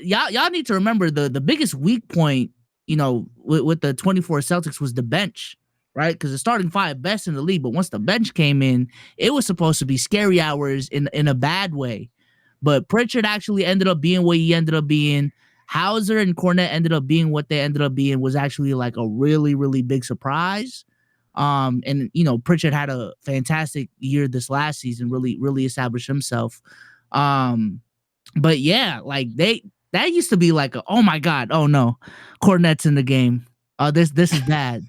S2: Y'all need to remember the biggest weak point, with the 24 Celtics was the bench, right? Because the starting five best in the league, but once the bench came in, it was supposed to be scary hours in a bad way. But Pritchard actually ended up being what he ended up being. Hauser and Cornett ended up being what they ended up being, was actually like a really, really big surprise. And Pritchard had a fantastic year this last season, really, really established himself. But yeah, like that used to be like, oh my God, oh no, Cornett's in the game. This is bad.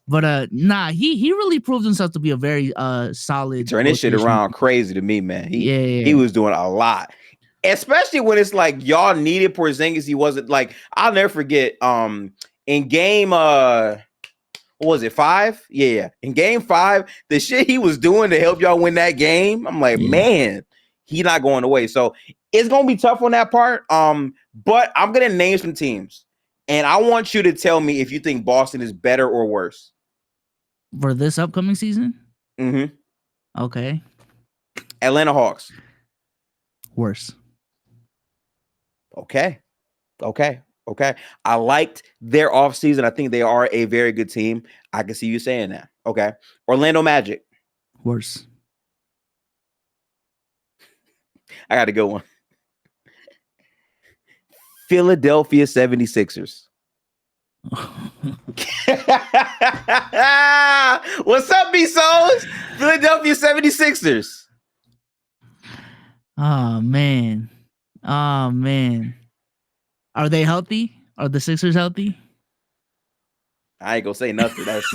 S2: But nah, he really proved himself to be a very solid.
S1: Turn this shit around crazy to me, man. He was doing a lot. Especially when it's like y'all needed Porzingis. He wasn't like, I'll never forget in game what was it, 5? Yeah. In game 5, the shit he was doing to help y'all win that game. I'm like, man, he's not going away. So it's gonna be tough on that part. But I'm gonna name some teams. And I want you to tell me if you think Boston is better or worse.
S2: For this upcoming season?
S1: Mm-hmm.
S2: Okay.
S1: Atlanta Hawks.
S2: Worse.
S1: Okay. I liked their offseason. I think they are a very good team. I can see you saying that. Okay. Orlando Magic.
S2: Worse.
S1: I got a good one. Philadelphia 76ers. What's up, B-Souls? Philadelphia 76ers.
S2: Oh, man. Are they healthy? Are the Sixers healthy?
S1: I ain't gonna say nothing. That's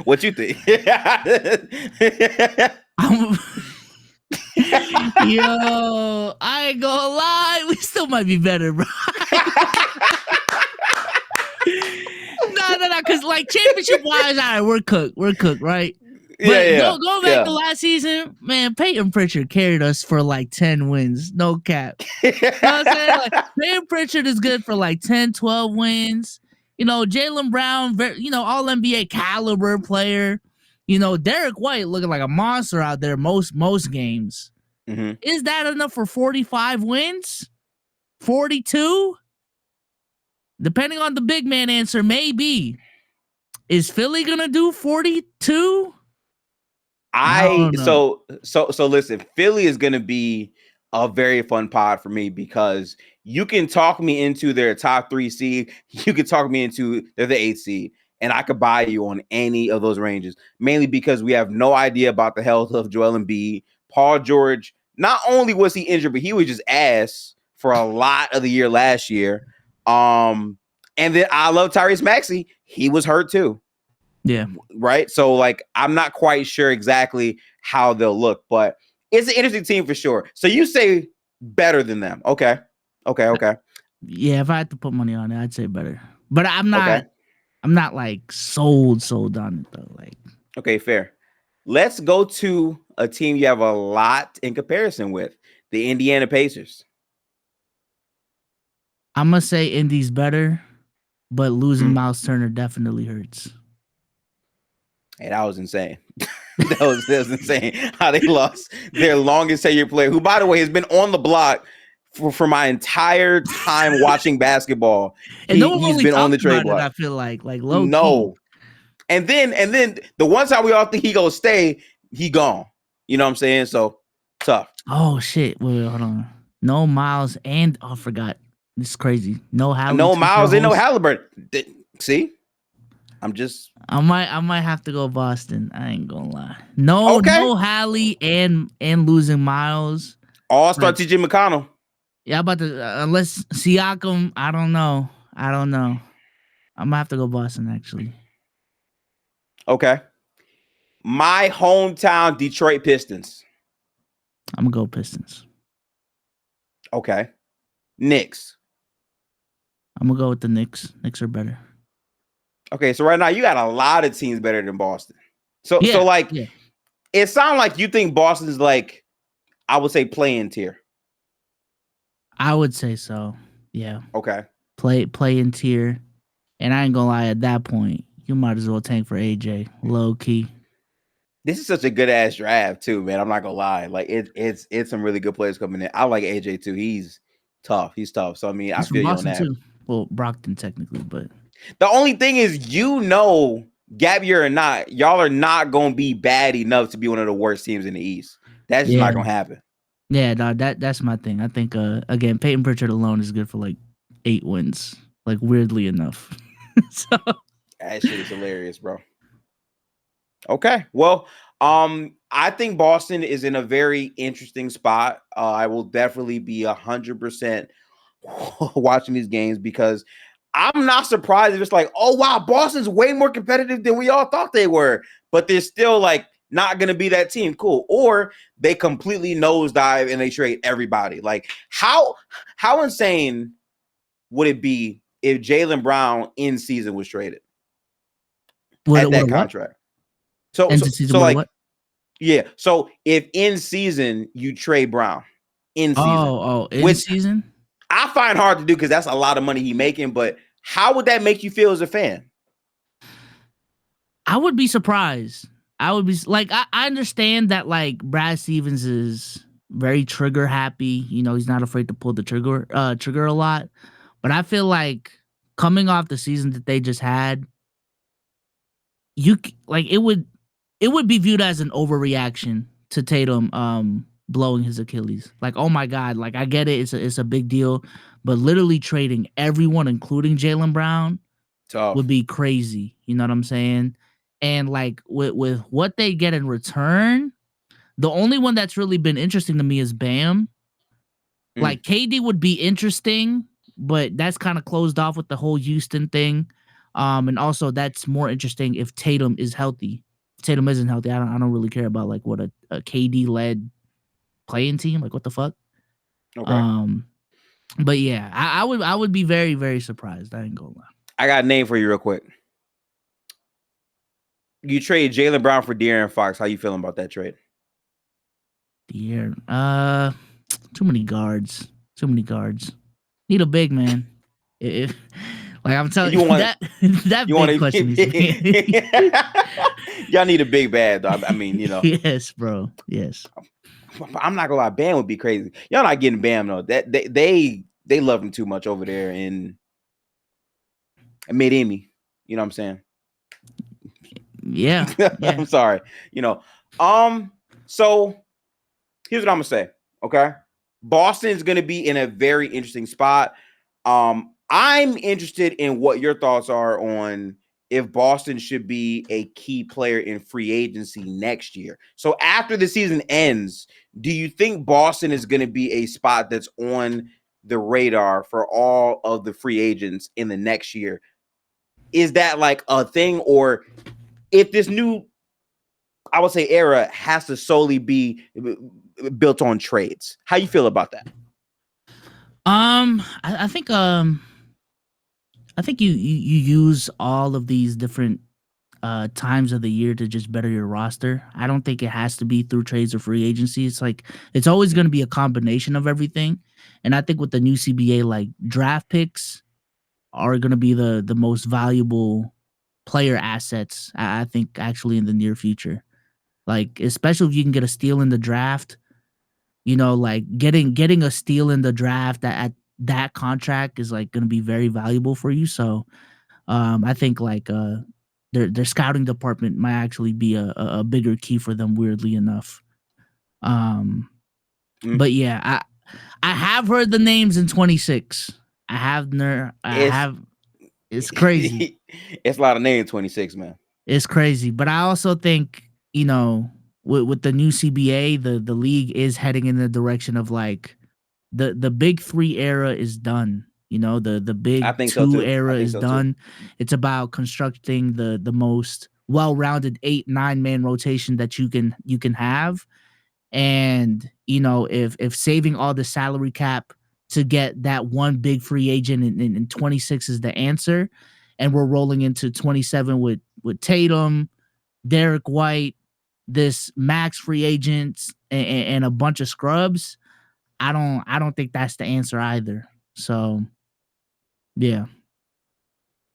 S1: what you think.
S2: Yo, I ain't gonna lie. We still might be better, bro. No, because like championship-wise, all right, we're cooked, right? But going back to last season, man, Peyton Pritchard carried us for like 10 wins. No cap. You know what I'm saying? Like, Peyton Pritchard is good for like 10, 12 wins. Jaylen Brown, all NBA caliber player. Derek White looking like a monster out there most games.
S1: Mm-hmm.
S2: Is that enough for 45 wins? 42? Depending on the big man answer, maybe. Is Philly gonna do 42?
S1: So listen, Philly is gonna be a very fun pod for me because you can talk me into their top 3 seed, you can talk me into they're the 8th seed, and I could buy you on any of those ranges, mainly because we have no idea about the health of Joel Embiid. Paul George, not only was he injured, but he was just ass for a lot of the year last year. And then I love Tyrese Maxey. He was hurt too.
S2: Yeah.
S1: Right. So like, I'm not quite sure exactly how they'll look, but it's an interesting team for sure. So you say better than them. Okay.
S2: Yeah. If I had to put money on it, I'd say better, but I'm not like sold on it though. Like,
S1: okay, fair. Let's go to a team you have a lot in comparison with, the Indiana Pacers.
S2: I'm going to say Indy's better, but losing Miles Turner definitely hurts.
S1: Hey, that was insane. that was insane how they lost their longest tenured player, who, by the way, has been on the block for my entire time watching basketball.
S2: And he's been on the trade block. I feel like low.
S1: No. Key. And then the one time we all think he gonna stay, he gone. You know what I'm saying? So tough.
S2: Oh shit! Wait, hold on. No Miles and I forgot. This is crazy. No Halliburton.
S1: No Miles and no Halliburton. See,
S2: I might have to go Boston. I ain't gonna lie. No Hallie and losing Miles.
S1: All-star TJ McConnell.
S2: Yeah, about to unless Siakam, I don't know. I'm gonna have to go Boston actually.
S1: Okay. My hometown Detroit Pistons.
S2: I'm gonna go Pistons.
S1: Okay. Knicks.
S2: I'm gonna go with the Knicks. Knicks are better.
S1: Okay, so right now you got a lot of teams better than Boston. So
S2: Yeah,
S1: like
S2: yeah.
S1: it sounds like you think Boston's like, I would say, playing tier.
S2: I would say so. Yeah.
S1: Okay.
S2: Play in tier. And I ain't gonna lie, at that point, you might as well tank for AJ. Low key.
S1: This is such a good ass draft too, man. I'm not gonna lie. Like it's some really good players coming in. I like AJ too. He's tough. He's tough. So I mean, I
S2: He's from
S1: feel you on
S2: Boston
S1: that.
S2: too. Well, Brockton technically, but
S1: The only thing is, Gap year or not, y'all are not gonna be bad enough to be one of the worst teams in the East. That's just not gonna happen.
S2: Yeah, no, that's my thing. I think again, Peyton Pritchard alone is good for like 8 wins. Like weirdly enough. So
S1: That shit is hilarious, bro. Okay. Well, I think Boston is in a very interesting spot. I will definitely be 100% watching these games because I'm not surprised if it's like, oh wow, Boston's way more competitive than we all thought they were, but they're still like not gonna be that team. Cool. Or they completely nosedive and they trade everybody. Like how insane would it be if Jaylen Brown in season was traded at that contract? So like what? Yeah. So if in season you trade Brown in season,
S2: in season,
S1: I find hard to do because that's a lot of money he making. But how would that make you feel as a fan?
S2: I would be surprised. I would be like, I understand that like Brad Stevens is very trigger happy. You know, he's not afraid to pull the trigger a lot. But I feel like coming off the season that they just had, it would be viewed as an overreaction to Tatum blowing his Achilles. Like, oh my God, like I get it, it's a big deal, but literally trading everyone, including Jaylen Brown, would be crazy. You know what I'm saying? And like with what they get in return, the only one that's really been interesting to me is Bam. Like KD would be interesting, but that's kind of closed off with the whole Houston thing. And also that's more interesting if Tatum is healthy. If Tatum isn't healthy, I don't really care about like what a KD led playing team. Like what the fuck? Okay. But yeah, I would be very, very surprised. I ain't gonna lie.
S1: I got a name for you real quick. You trade Jaylen Brown for De'Aaron Fox. How you feeling about that trade?
S2: De'Aaron, too many guards. Need a big man. If like I'm telling you, that big question is
S1: y'all need a big bad though. I mean, you know.
S2: Yes, bro. Yes.
S1: I'm not gonna lie, Bam would be crazy. Y'all not getting Bam though. That they love him too much over there in Miami. You know what I'm saying?
S2: Yeah.
S1: I'm sorry. You know. So here's what I'm gonna say. Okay. Boston is gonna be in a very interesting spot. I'm interested in what your thoughts are on if Boston should be a key player in free agency next year. So after the season ends, do you think Boston is going to be a spot that's on the radar for all of the free agents in the next year? Is that like a thing? Or if this new, I would say, era has to solely be built on trades? How you feel about that?
S2: I think you use all of these different times of the year to just better your roster. I don't think it has to be through trades or free agency. It's like it's always going to be a combination of everything. And I think with the new CBA, like draft picks are going to be the most valuable player assets. I think actually in the near future, like especially if you can get a steal in the draft. You know, like getting a steal in the draft at that contract is like going to be very valuable for you. So I think like their scouting department might actually be a bigger key for them, weirdly enough. But yeah, I have heard the names in 26. It's crazy.
S1: It's a lot of names 26, man.
S2: It's crazy. But I also think, you know, with the new CBA, the league is heading in the direction of like the big three era is done. You know, the
S1: I
S2: big
S1: think so
S2: two
S1: too.
S2: era
S1: I think
S2: is
S1: so too.
S2: done. It's about constructing the most well-rounded 8-9 man rotation that you can have. And you know, if saving all the salary cap to get that one big free agent in 26 is the answer, and we're rolling into 27 with Tatum, Derek White, this max free agents, and a bunch of scrubs, I don't think that's the answer either. So yeah.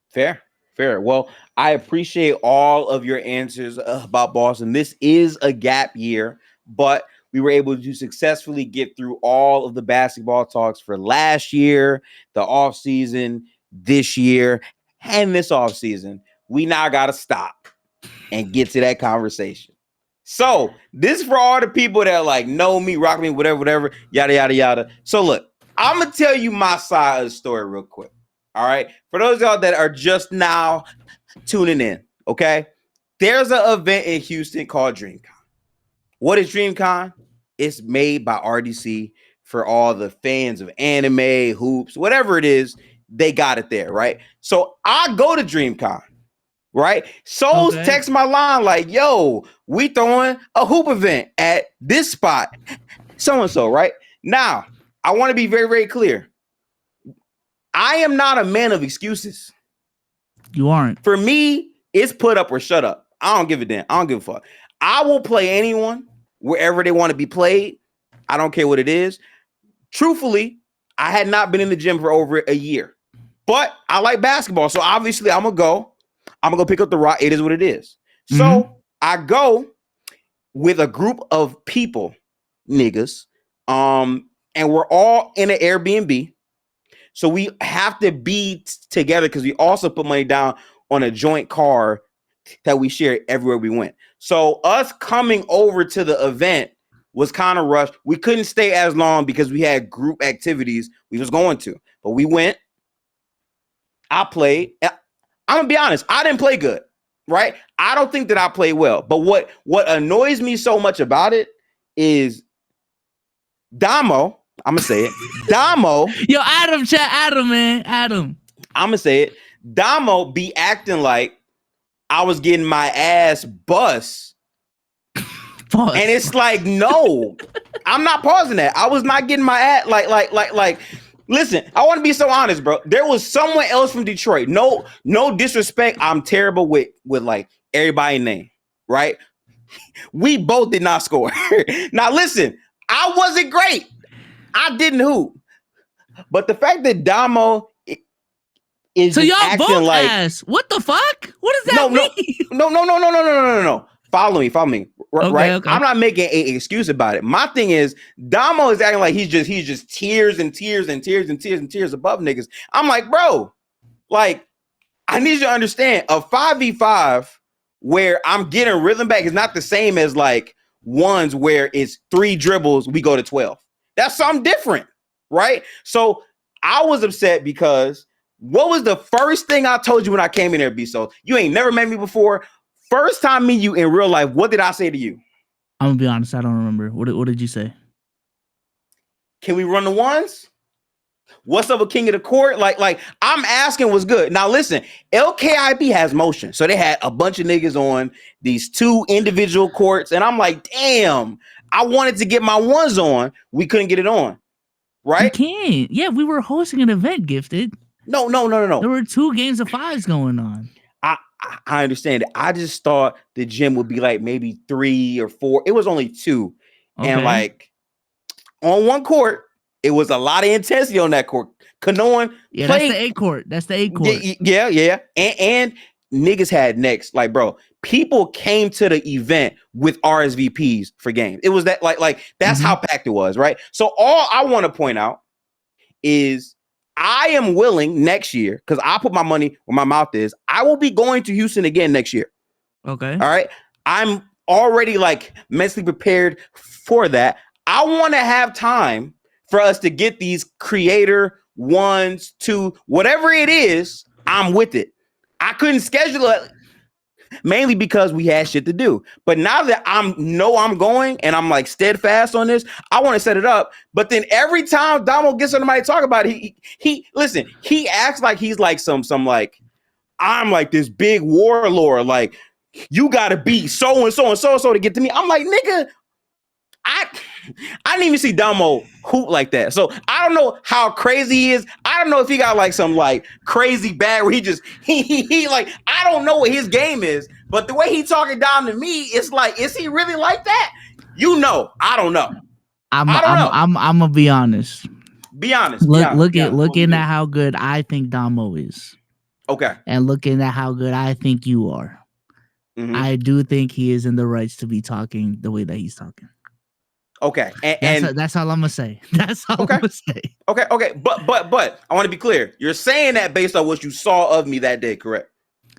S1: Fair, fair. Well, I appreciate all of your answers about Boston. This is a gap year, but we were able to successfully get through all of the basketball talks for last year, the offseason, this year, and this offseason. We now got to stop and get to that conversation. So this is for all the people that like know me, rock me, whatever, yada, yada, yada. So look, I'm going to tell you my side of the story real quick. All right. For those of y'all that are just now tuning in, okay, there's an event in Houston called DreamCon. What is DreamCon? It's made by RDC for all the fans of anime, hoops, whatever it is. They got it there, right? So I go to DreamCon, right? Souls text my line like, yo, we throwing a hoop event at this spot, so-and-so, right? Now, I want to be very, very clear. I am not a man of excuses.
S2: You aren't.
S1: For me, it's put up or shut up. I don't give a damn. I don't give a fuck. I will play anyone wherever they want to be played. I don't care what it is. Truthfully, I had not been in the gym for over a year, but I like basketball. So obviously I'm going to go. I'm going to go pick up the rock. It is what it is. Mm-hmm. So I go with a group of people, niggas, and we're all in an Airbnb. So we have to be together because we also put money down on a joint car that we share everywhere we went. So us coming over to the event was kind of rushed. We couldn't stay as long because we had group activities we was going to. But we went. I played. I'm going to be honest. I didn't play good, right? I don't think that I played well. But what annoys me so much about it is Damo. I'm going to say it. Damo.
S2: Yo, Adam, man. Adam.
S1: I'm going to say it. Damo be acting like I was getting my ass bust.
S2: Pause.
S1: And it's like, no, I'm not pausing that. I was not getting my ass like, listen, I want to be so honest, bro. There was someone else from Detroit. No disrespect. I'm terrible with like everybody's name, right? We both did not score. Now, listen, I wasn't great. I didn't hoop. But the fact that Damo is
S2: so y'all
S1: acting
S2: both
S1: like
S2: ass. What the fuck? What does that mean?
S1: No. Follow me.
S2: Okay,
S1: right?
S2: Okay.
S1: I'm not making an excuse about it. My thing is Damo is acting like he's just tears above niggas. I'm like, bro, like, I need you to understand a 5v5 where I'm getting rhythm back is not the same as like ones where it's 3 dribbles, we go to 12. That's something different, right? So I was upset because what was the first thing I told you when I came in there, B-So? You ain't never met me before. First time meet you in real life, what did I say to you?
S2: I'm gonna be honest, I don't remember. What did you say?
S1: Can we run the ones? What's up with King of the Court? Like I'm asking what's good. Now listen, LKIAB has motion. So they had a bunch of niggas on these 2 individual courts. And I'm like, damn, I wanted to get my ones on. We couldn't get it on. Right?
S2: You can't. Yeah, we were hosting an event, Gifted.
S1: No.
S2: There were 2 games of 5s going on.
S1: I understand it. I just thought the gym would be like maybe 3 or 4. It was only 2. Okay. And like on one court, it was a lot of intensity on that court. Kanoan.
S2: Yeah, played. That's the 8 court. That's the 8 court.
S1: Yeah. And niggas had necks. Like, bro, people came to the event with RSVPs for games. It was that like that's how packed it was, right? So all I want to point out is I am willing next year, because I put my money where my mouth is. I will be going to Houston again next year.
S2: Okay.
S1: All right. I'm already like mentally prepared for that. I want to have time for us to get these creator 1s, 2, whatever it is. I'm with it. I couldn't schedule it. mainly because we had shit to do. But now that I'm going and I'm like steadfast on this, I want to set it up. But then every time Damo gets somebody to talk about it, he acts like he's like some like, I'm like this big warlord, like you gotta be so and so and so and so to get to me. I'm like, nigga, I didn't even see Damo hoop like that. So I don't know how crazy he is. I don't know if he got like some like crazy bag where he like, I don't know what his game is, but the way he talking down to me, it's like, is he really like that? You know, I don't know.
S2: I'm gonna be honest.
S1: Be honest.
S2: Looking at how good I think Damo is.
S1: Okay.
S2: And looking at how good I think you are. Mm-hmm. I do think he is in the rights to be talking the way that he's talking.
S1: Okay.
S2: That's all I'm gonna say. That's all I'm gonna say.
S1: Okay. But I want to be clear. You're saying that based on what you saw of me that day, correct?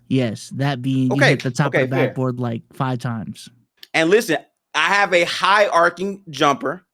S2: Yes. That being you hit the top of the backboard like 5 times.
S1: And listen, I have a high arcing jumper.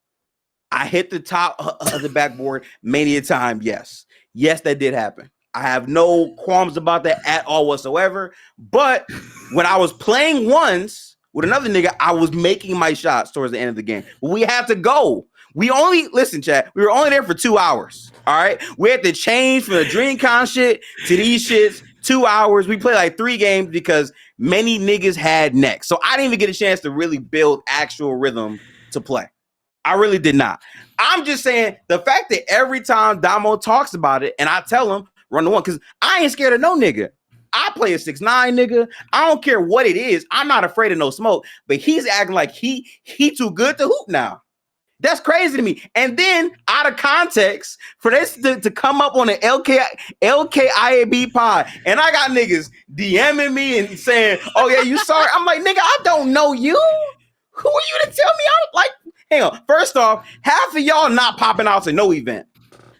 S1: I hit the top of the backboard many a time. Yes, that did happen. I have no qualms about that at all whatsoever. But when I was playing ones with another nigga, I was making my shots towards the end of the game. We had to go. Listen, chat, we were only there for 2 hours. All right. We had to change from the DreamCon shit to these shits. 2 hours. We played like 3 games because many niggas had necks. So I didn't even get a chance to really build actual rhythm to play. I really did not. I'm just saying the fact that every time Damo talks about it and I tell him, run the one, because I ain't scared of no nigga. I play a 6'9" nigga. I don't care what it is. I'm not afraid of no smoke. But he's acting like he too good to hoop now. That's crazy to me. And then out of context, for this to come up on an LKIAB pod, and I got niggas DMing me and saying, "Oh yeah, you sorry." I'm like, nigga, I don't know you. Who are you to tell me? I'm like, hang on. First off, half of y'all not popping out to no event.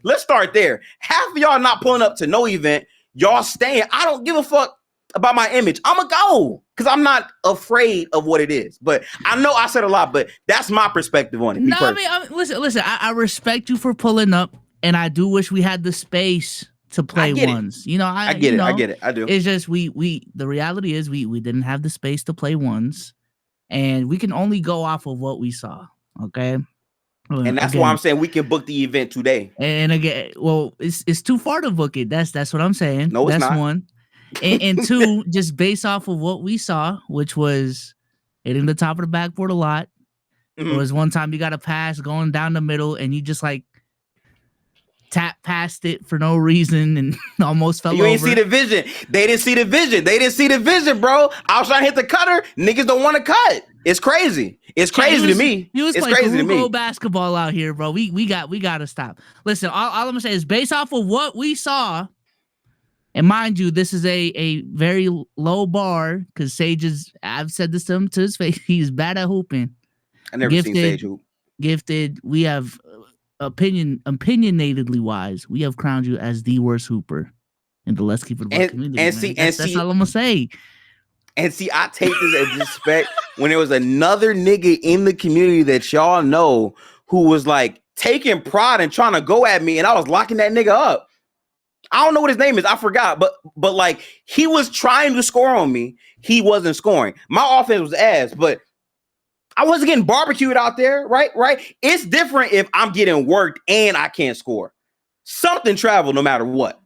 S1: Let's start there. Half of y'all not pulling up to no event. Y'all staying. I don't give a fuck about my image. I'm going to go because I'm not afraid of what it is. But I know I said a lot, but that's my perspective on it.
S2: No, I mean, listen. I respect you for pulling up, and I do wish we had the space to play ones. You know, I get it. I do. It's just the reality is we didn't have the space to play ones, and we can only go off of what we saw. Okay.
S1: And that's why I'm saying we can book the event today.
S2: And again, well, it's too far to book it. That's what I'm saying.
S1: No, it's
S2: that's
S1: not.
S2: One. And 2, just based off of what we saw, which was hitting the top of the backboard a lot. Mm-hmm. There was one time you got a pass going down the middle, and you just like tap past it for no reason and almost fell over.
S1: You ain't see the vision. They didn't see the vision, bro. I was trying to hit the cutter. Niggas don't want to cut. It's crazy. It's crazy to me.
S2: He was
S1: it's
S2: playing
S1: crazy to me.
S2: Basketball out here, bro. We got to stop. Listen, all I'm gonna say is based off of what we saw, and mind you, this is a very low bar because Sage is. I've said this to him to his face. He's bad at hooping.
S1: I never seen Sage hoop.
S2: Gifted. We have opinionatedly wise. We have crowned you as the worst hooper in the Let's Keep It Buck community. That's all I'm gonna say.
S1: And see, I take this as respect when there was another nigga in the community that y'all know who was like taking pride and trying to go at me, and I was locking that nigga up. I don't know what his name is. I forgot, but like he was trying to score on me. He wasn't scoring. My offense was ass, but I wasn't getting barbecued out there, right? It's different if I'm getting worked and I can't score. Something traveled no matter what.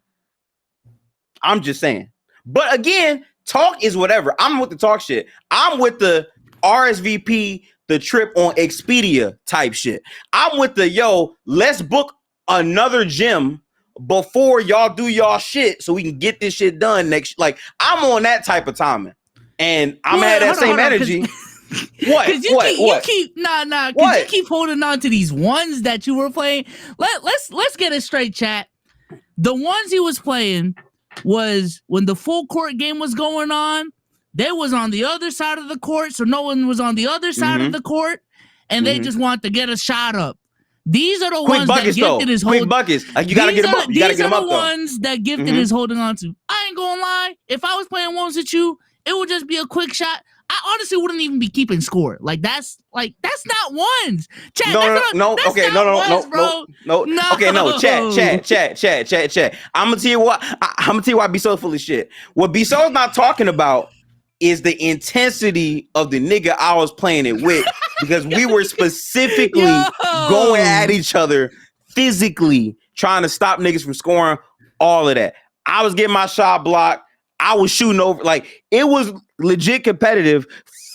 S1: I'm just saying. But again, talk is whatever. I'm with the talk shit. I'm with the RSVP, the trip on Expedia type shit. I'm with the, let's book another gym before y'all do y'all shit so we can get this shit done next. Like, I'm on that type of timing. And I'm at that same energy. What?
S2: You keep holding on to these ones that you were playing. Let's get it straight, chat. The ones he was playing was when the full court game was going on. They was on the other side of the court, so no one was on the other side of the court, and they just want to get a shot up. These are the ones that Gifted is holding.
S1: Quick buckets. Like, you gotta get them up. You gotta get them up.
S2: These are the ones that Gifted is holding on to. I ain't gonna lie. If I was playing ones with you, it would just be a quick shot. I honestly wouldn't even be keeping score. That's not ones. Chat, no. Okay, no. Chat. I'm gonna tell you why. I'm gonna tell you why B so full of shit. What B so's not talking about
S1: is the intensity of the nigga I was playing it with, because we were specifically going at each other physically, trying to stop niggas from scoring, all of that. I was getting my shot blocked. I was shooting over. Like, it was legit competitive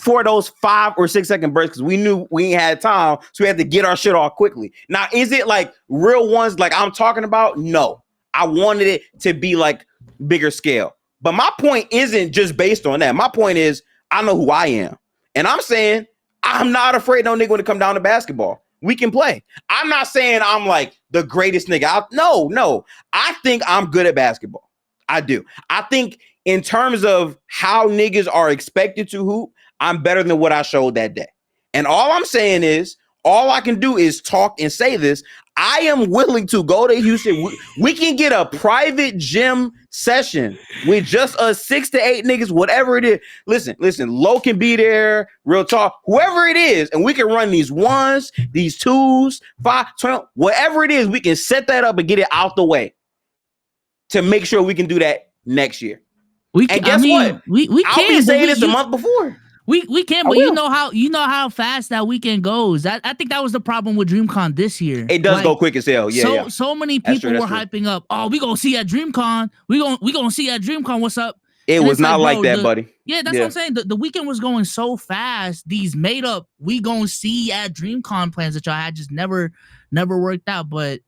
S1: for those 5 or 6 second breaks, because we knew we ain't had time, so we had to get our shit off quickly. Now, is it like real ones like I'm talking about? No. I wanted it to be like bigger scale. But my point isn't just based on that. My point is, I know who I am. And I'm saying I'm not afraid no nigga when it come down to basketball. We can play. I'm not saying I'm like the greatest nigga. No. I think I'm good at basketball. I do. I think in terms of how niggas are expected to hoop, I'm better than what I showed that day. And all I'm saying is, all I can do is talk and say this. I am willing to go to Houston. We can get a private gym session with just us 6 to 8 niggas, whatever it is. Listen, Low can be there, Real Talk, whoever it is, and we can run these 1s, these 2s, 5, 12, whatever it is, we can set that up and get it out the way to make sure we can do that next year. And guess what?
S2: We
S1: I'll
S2: can
S1: be saying this a month before.
S2: We can, but you know how fast that weekend goes. I think that was the problem with DreamCon this year.
S1: It does go quick as hell. Yeah.
S2: So many people were hyping up. Oh, we gonna see at DreamCon. We gonna see at DreamCon. What's up?
S1: It was not like that, buddy.
S2: Yeah, that's what I'm saying. The weekend was going so fast. These made up we gonna see at DreamCon plans that y'all had just never worked out. But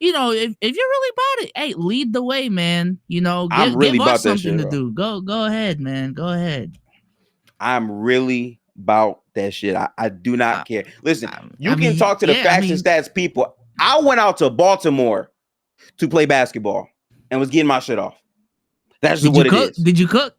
S2: you know, if you're really about it, hey, lead the way, man. You know, give us something to do. Go ahead, man. Go ahead.
S1: I'm really about that shit. I do not care. Listen, you can talk to the facts and stats people. I went out to Baltimore to play basketball and was getting my shit off. That's just what it is.
S2: Did you cook?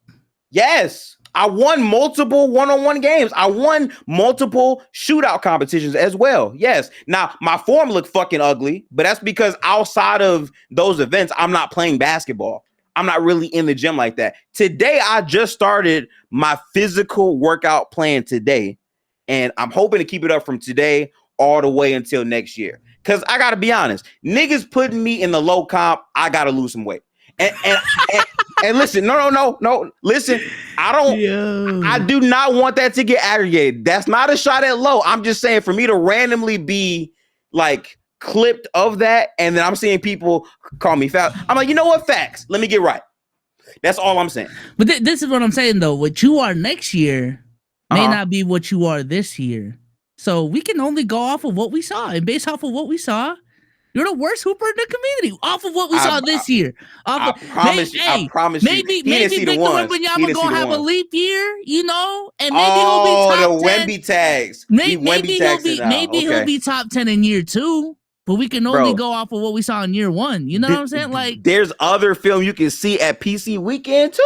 S1: Yes. I won multiple one-on-one games. I won multiple shootout competitions as well. Yes. Now, my form looked fucking ugly, but that's because outside of those events, I'm not playing basketball. I'm not really in the gym like that. Today, I just started my physical workout plan today, and I'm hoping to keep it up from today all the way until next year. Because I got to be honest, niggas putting me in the low comp, I got to lose some weight. And listen, no. Listen, I do not want that to get aggregated. That's not a shot at low. I'm just saying, for me to randomly be like clipped of that, and then I'm seeing people call me fat. I'm like, you know what? Facts. Let me get right. That's all I'm saying.
S2: But this is what I'm saying, though. What you are next year may not be what you are this year. So we can only go off of what we saw. And based off of what we saw, you're the worst hooper in the community. Off of what we saw this year. I promise you. Maybe Victor Wembanyama gonna have a leap year, you know, and maybe he'll be top 10.
S1: Wemby tags.
S2: Maybe he'll be top 10 in year 2. But we can only go off of what we saw in year 1. You know what I'm saying? Like,
S1: there's other film you can see at PC Weekend too.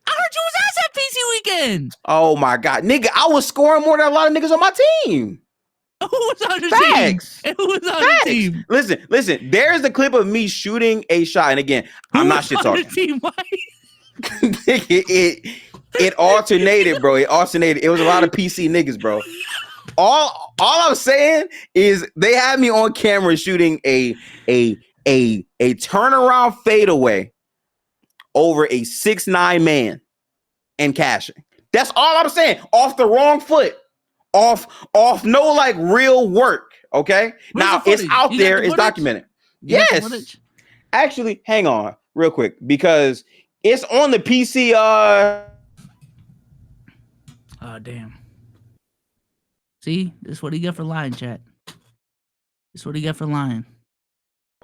S2: I heard you was ass at PC Weekend.
S1: Oh my god, nigga! I was scoring more than a lot of niggas on my team.
S2: Who was on the team? Who was on the team?
S1: Listen. There's a clip of me shooting a shot, and again, I'm not shit talking. It alternated, bro. It alternated. It was a lot of PC niggas, bro. All I'm saying is they had me on camera shooting a turnaround fadeaway over a 6'9" man and cashing. That's all I'm saying. Off the wrong foot. Off no like real work. Okay. Now it's out there. It's documented. Yes. Actually, hang on real quick because it's on the PC.
S2: Oh damn. See, this is what he got for lying, chat. This is what he got for lying.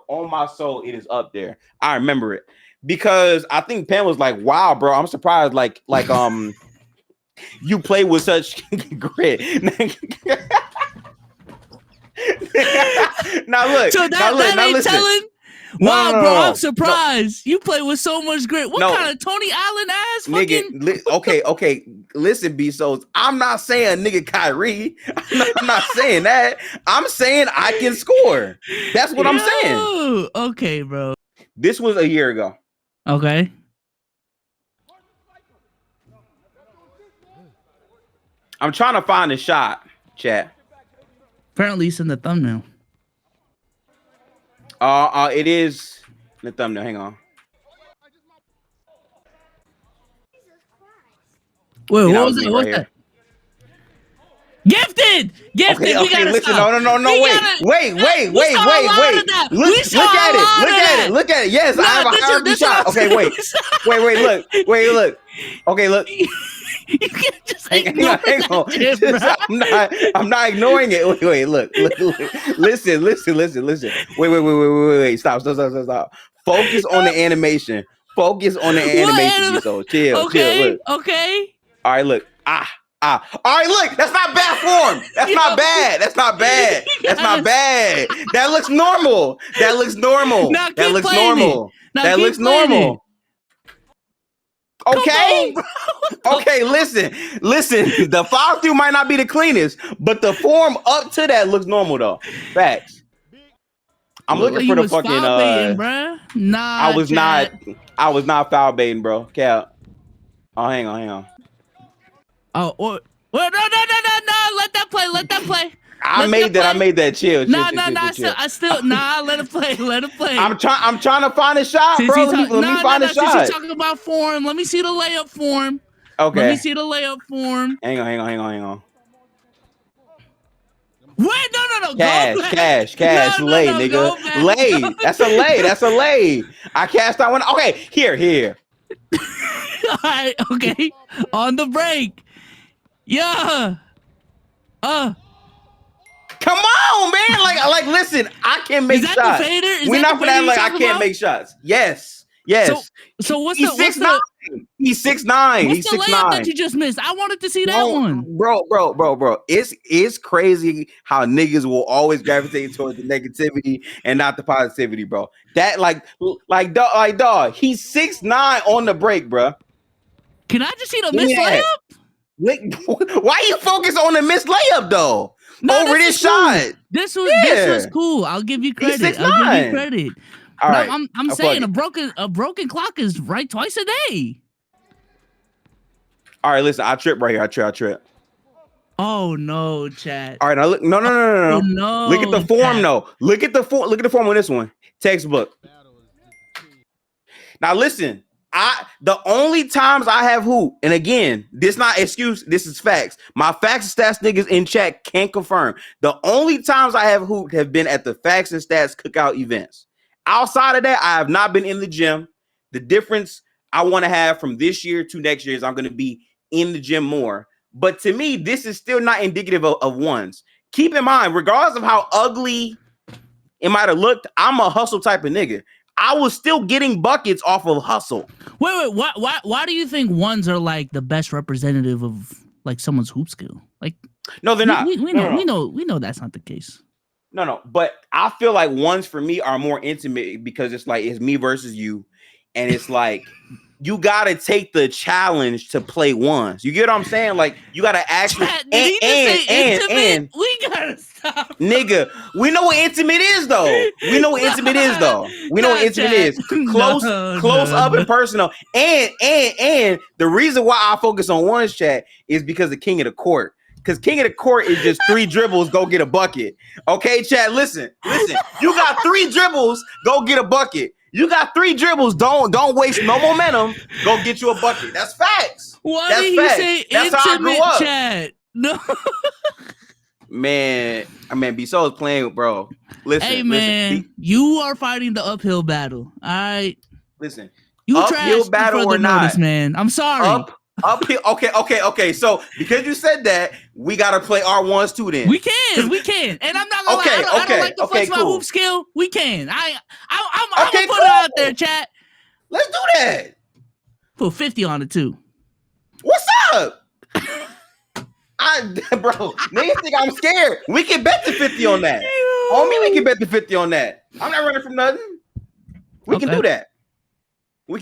S1: On my soul, it is up there. I remember it because I think Pam was like, "Wow, bro, I'm surprised." Like, you play with such grit. Now look.
S2: So that ain't telling. Wow, bro, I'm surprised. You play with so much grit. What kind of Tony Allen ass fucking...
S1: Nigga, okay. Listen, B-Souls. I'm not saying nigga Kyrie. I'm not saying that. I'm saying I can score. That's what I'm saying.
S2: Okay, bro.
S1: This was a year ago.
S2: Okay.
S1: I'm trying to find a shot, chat.
S2: Apparently it's in the thumbnail.
S1: It is in the thumbnail. Hang on.
S2: Wait,
S1: Then
S2: what
S1: I
S2: was
S1: was
S2: that?
S1: me
S2: What's
S1: right
S2: that?
S1: here.
S2: Gifted.
S1: Okay,
S2: We gotta
S1: listen,
S2: stop.
S1: no, wait.
S2: We saw a lot of that.
S1: Look at it. Look at it. Yes, I have a hierarchy shot. Okay, wait. Look. Okay, look.
S2: You can't just
S1: Hang
S2: ignore
S1: on.
S2: that shit, bro.
S1: I'm not ignoring it. Wait. Look. Listen. Wait. Stop. Focus on the animation. So chill. Look.
S2: Okay.
S1: All right, look. All right, look. That's not bad form. That's not bad. That looks normal.
S2: Now keep playing it.
S1: That looks normal. Okay. Okay, listen. The follow through might not be the cleanest, but the form up to that looks normal though. Facts. I'm looking for the fucking
S2: foul baiting, bruh. Nah,
S1: I was not foul baiting, bro. Cap. Oh, hang on.
S2: Oh, no. Let that play.
S1: I made that. Chill.
S2: Nah. Let it play.
S1: I'm trying to find a shot, bro. Let me find a shot.
S2: Since you're talking about form, let me see the layup form.
S1: Okay.
S2: Let me see the layup form.
S1: Hang on.
S2: Wait, no.
S1: Cash.
S2: No,
S1: Lay,
S2: no,
S1: nigga. Lay. That's a lay. I cast that one. Okay, here.
S2: All right, okay. On the break. Yeah.
S1: Come on, man. Like, listen, I can make shots.
S2: Is that the fader?
S1: We're not gonna act like I can't make shots. Yes.
S2: So what's
S1: He's 6'9". He's 6'9".
S2: What's the layup that you just missed? I wanted to see that one.
S1: Bro. It's crazy how niggas will always gravitate towards the negativity and not the positivity, bro. That like dog. He's 6'9" on the break, bro.
S2: Can I just see the missed layup?
S1: Why you focus on the missed layup though?
S2: No,
S1: over this shot.
S2: Cool. This was cool. I'll give you credit. All right. I'm saying a broken clock is right twice a day.
S1: All right, listen, I trip right here. I trip.
S2: Oh no, chat.
S1: All right, now look. No.
S2: Oh, no.
S1: Look at the form, though. Look at the form on this one. Textbook. Now listen. The only times I have hoop, and again, this not excuse, this is facts. My facts and stats niggas in chat can't confirm. The only times I have hoop have been at the facts and stats cookout events. Outside of that, I have not been in the gym. The difference I want to have from this year to next year is I'm going to be in the gym more. But to me, this is still not indicative of ones. Keep in mind, regardless of how ugly it might have looked, I'm a hustle type of nigga. I was still getting buckets off of hustle.
S2: Wait. Why do you think ones are like the best representative of like someone's hoop skill? Like,
S1: no, they're not.
S2: We know that's not the case.
S1: No. But I feel like ones for me are more intimate because it's like it's me versus you, and it's like you gotta take the challenge to play ones. You get what I'm saying? Like you gotta actually and
S2: we gotta stop,
S1: nigga. We know what intimate is though. We know what intimate is. Close up and personal. And the reason why I focus on ones, chat, is because the king of the court. Because king of the court is just 3 dribbles, go get a bucket. Okay, chat. Listen. You got 3 dribbles, go get a bucket. You got 3 dribbles. Don't waste no momentum. Go get you a bucket. That's facts.
S2: Why
S1: That's
S2: did
S1: facts.
S2: He say
S1: That's how I grew up.
S2: Chat? No.
S1: Man, B So is playing, bro. Listen,
S2: you are fighting the uphill battle. All right.
S1: Listen,
S2: you
S1: uphill battle or not,
S2: notice, man. I'm sorry.
S1: Uphill. Okay. So because you said that, we gotta play R1s too. Then
S2: we can. And I'm not gonna lie. I don't like the flex my hoop skill. We can. I'm gonna put it out there, chat.
S1: Let's do that.
S2: Put 50 on it too.
S1: What's up? Bro, niggas think I'm scared. We can bet the 50 on that. Homie, we can bet the 50 on that. I'm not running from nothing. We can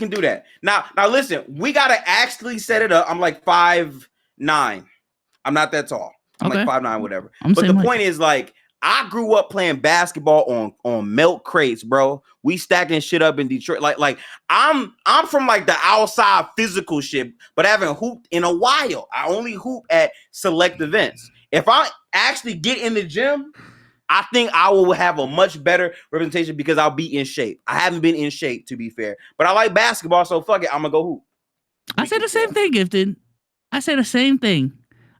S1: do that. Now listen, we gotta actually set it up. I'm like 5'9". I'm not that tall. I'm like 5'9", whatever. But the point is, like, I grew up playing basketball on milk crates, bro. We stacking shit up in Detroit. Like I'm from like the outside physical shit, but I haven't hooped in a while. I only hoop at select events. If I actually get in the gym, I think I will have a much better representation because I'll be in shape. I haven't been in shape, to be fair, but I like basketball, so fuck it, I'm gonna go hoop.
S2: I said the same thing, Gifted. I say the same thing.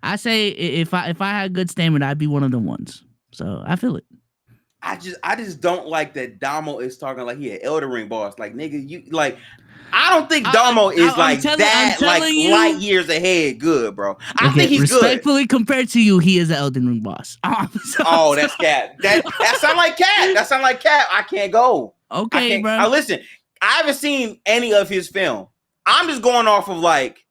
S2: I say if I had good stamina, I'd be one of the ones. So I feel it.
S1: I just don't like that Damo is talking like he an Elden Ring boss. Like, nigga, you like. I don't think Damo is
S2: I'm telling you,
S1: light years ahead. Good, bro. I think he's
S2: respectfully
S1: good.
S2: compared to you, he is an Elden Ring boss.
S1: Oh, that's cat. That sound like cat. That sound like cat. I can't go.
S2: Okay, bro.
S1: Now listen, I haven't seen any of his film. I'm just going off of like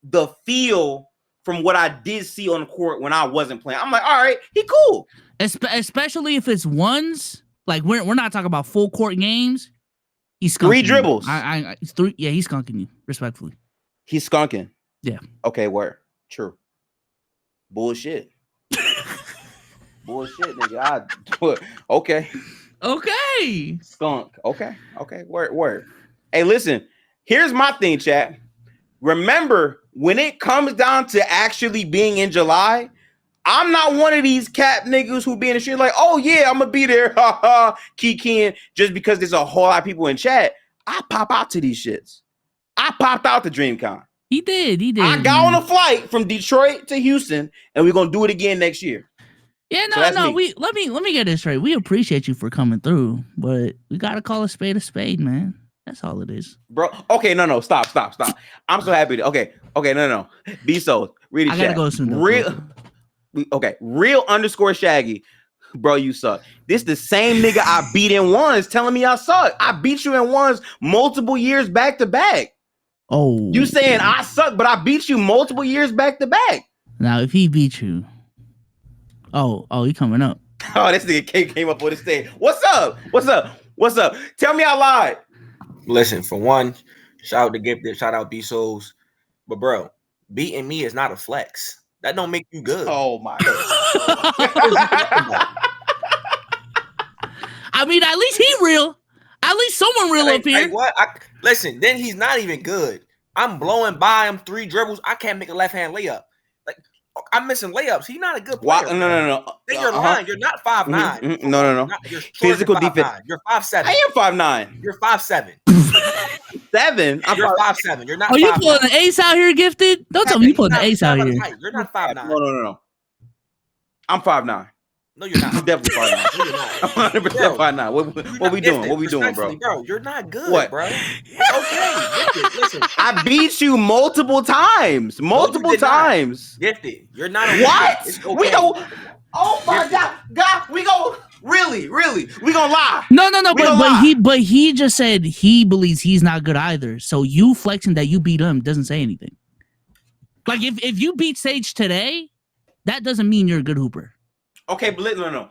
S1: the feel from what I did see on the court when I wasn't playing. I'm like, all right, he cool.
S2: Especially if it's ones. Like we're not talking about full court games. He's skunking
S1: 3 dribbles.
S2: It's 3. Yeah, he's skunking you. Respectfully,
S1: he's skunking.
S2: Yeah.
S1: Okay, word. True. Bullshit. Bullshit, nigga. Okay.
S2: Okay.
S1: Skunk. Okay. Word. Hey, listen. Here's my thing, chat. Remember, when it comes down to actually being in July, I'm not one of these cap niggas who be in the street like, oh yeah, I'm gonna be there, kikiing, just because there's a whole lot of people in chat. I pop out to these shits. I popped out to DreamCon.
S2: He did.
S1: I got on a flight from Detroit to Houston, and we're gonna do it again next year.
S2: Yeah, no. Let me get this straight. We appreciate you for coming through, but we gotta call a spade, man. That's all it is,
S1: bro. Okay, no, stop. I'm so happy. Okay, no. Be so really. I gotta
S2: go soon.
S1: Real underscore Shaggy, bro. You suck. This the same nigga I beat in ones telling me I suck. I beat you in ones multiple years back to back.
S2: Oh,
S1: you saying I suck, but I beat you multiple years back to back.
S2: Now, if he beat you, oh, he coming up.
S1: Oh, this nigga came up on the stage. What's up? Tell me I lied.
S3: Listen, for one, shout out to Gifted, shout out B-Souls. But bro, beating me is not a flex. That don't make you good.
S1: Oh my God.
S2: I mean, at least he real. At least someone real up here.
S3: Like what? Listen, then he's not even good. I'm blowing by him 3 dribbles. I can't make a left-hand layup. Like, I'm missing layups. He's not a good player.
S1: No.
S3: Then you're lying. You're not 5'9".
S1: No.
S3: You're
S1: physical defense.
S3: You're 5'7".
S1: I am 5'9".
S3: You're 5'7".
S1: 7.
S3: You're 5'7". You're not.
S2: Are you pulling an ace out here, Gifted? Don't tell me you pulling an ace out here.
S3: You're not 5'9".
S1: No. I'm 5'9".
S3: No, you're not.
S1: I'm definitely 5'9".
S3: No, you're not.
S1: I'm 100% 5'9". What we doing? What we doing, bro?
S3: Bro, you're not good,
S1: what?
S3: Bro. Okay, listen.
S1: I beat you multiple times.
S3: Gifted. You're not a
S1: what?
S3: Okay.
S1: We go. Oh my God, we go. Really, we gonna lie?
S2: No. But he just said he believes he's not good either. So you flexing that you beat him doesn't say anything. Like if you beat Sage today, that doesn't mean you're a good hooper.
S1: Okay, but no.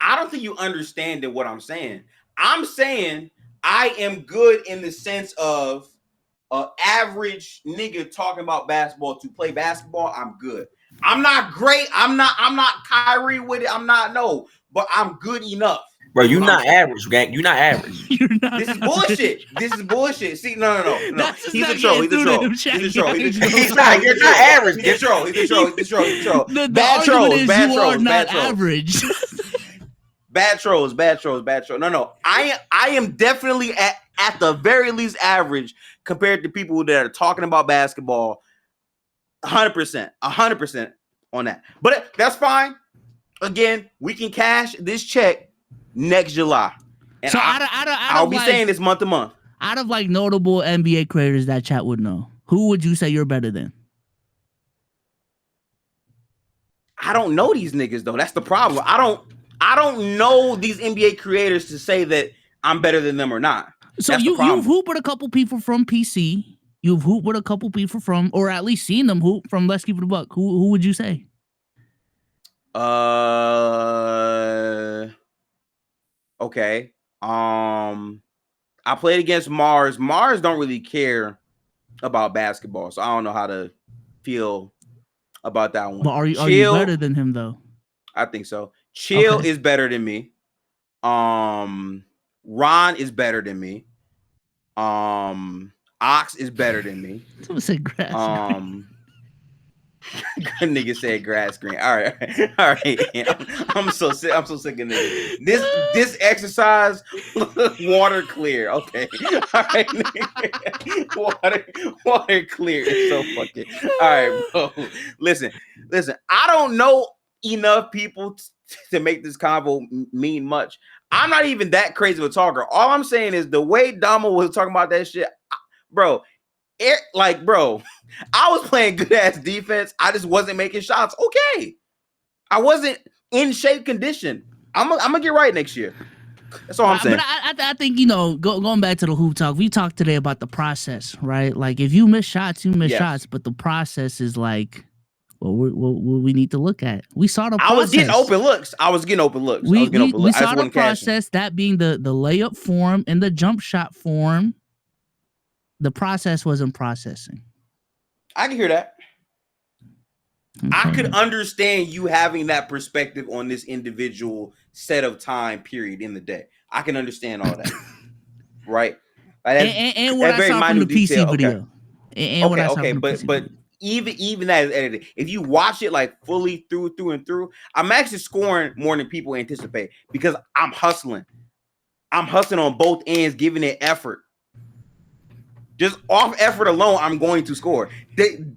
S1: I don't think you understand what I'm saying. I'm saying I am good in the sense of average nigga talking about basketball to play basketball. I'm good. I'm not great. I'm not Kyrie with it. But I'm good enough.
S3: Bro, you're not average, gang. You're not average.
S1: This is bullshit. See, no. He's a troll. You're not average. He's a troll. Bad trolls.
S2: You are not average.
S1: Bad trolls. No. I am definitely at the very least average compared to people that are talking about basketball. 100% on that. But that's fine. Again, we can cash this check next July. And
S2: so
S1: I'll be saying this month to month.
S2: Out of like notable NBA creators that chat would know, who would you say you're better than?
S1: I don't know these niggas though. That's the problem. I don't know these NBA creators to say that I'm better than them or not.
S2: So you've hooped with a couple people from PC. You've hooped with a couple people from, or at least seen them hoop from Let's Keep It a Buck. Who would you say?
S1: Okay. I played against Mars. Mars don't really care about basketball, so I don't know how to feel about that one.
S2: But are you better than him though?
S1: I think so. Chill is better than me. Ron is better than me. Ox is better than me. Good nigga said grass green. All right. I'm so sick. I'm so sick of niggas. This exercise, water clear. Okay. All right. water clear. It's so fucking. All right, bro. Listen. I don't know enough people to make this convo mean much. I'm not even that crazy of a talker. All I'm saying is the way Damo was talking about that shit, bro. Bro, I was playing good ass defense. I just wasn't making shots. Okay, I wasn't in shape condition. I'm gonna get right next year. That's all I'm saying.
S2: But I think, you know, going back to the hoop talk, we talked today about the process, right? Like, if you miss shots, you miss shots, but the process is like, well, we need to look at. We saw the process.
S1: I was getting open looks.
S2: We saw the process, that being the layup form and the jump shot form. The process wasn't processing.
S1: I can hear that.
S2: Okay.
S1: I could understand you having that perspective on this individual set of time period in the day. I can understand all that. Right? Like
S2: and what I saw from the PC
S1: detail.
S2: video.
S1: Okay. But even that is edited. If you watch it like fully through and through, I'm actually scoring more than people anticipate because I'm hustling. I'm hustling on both ends, giving it effort. Just off effort alone, I'm going to score.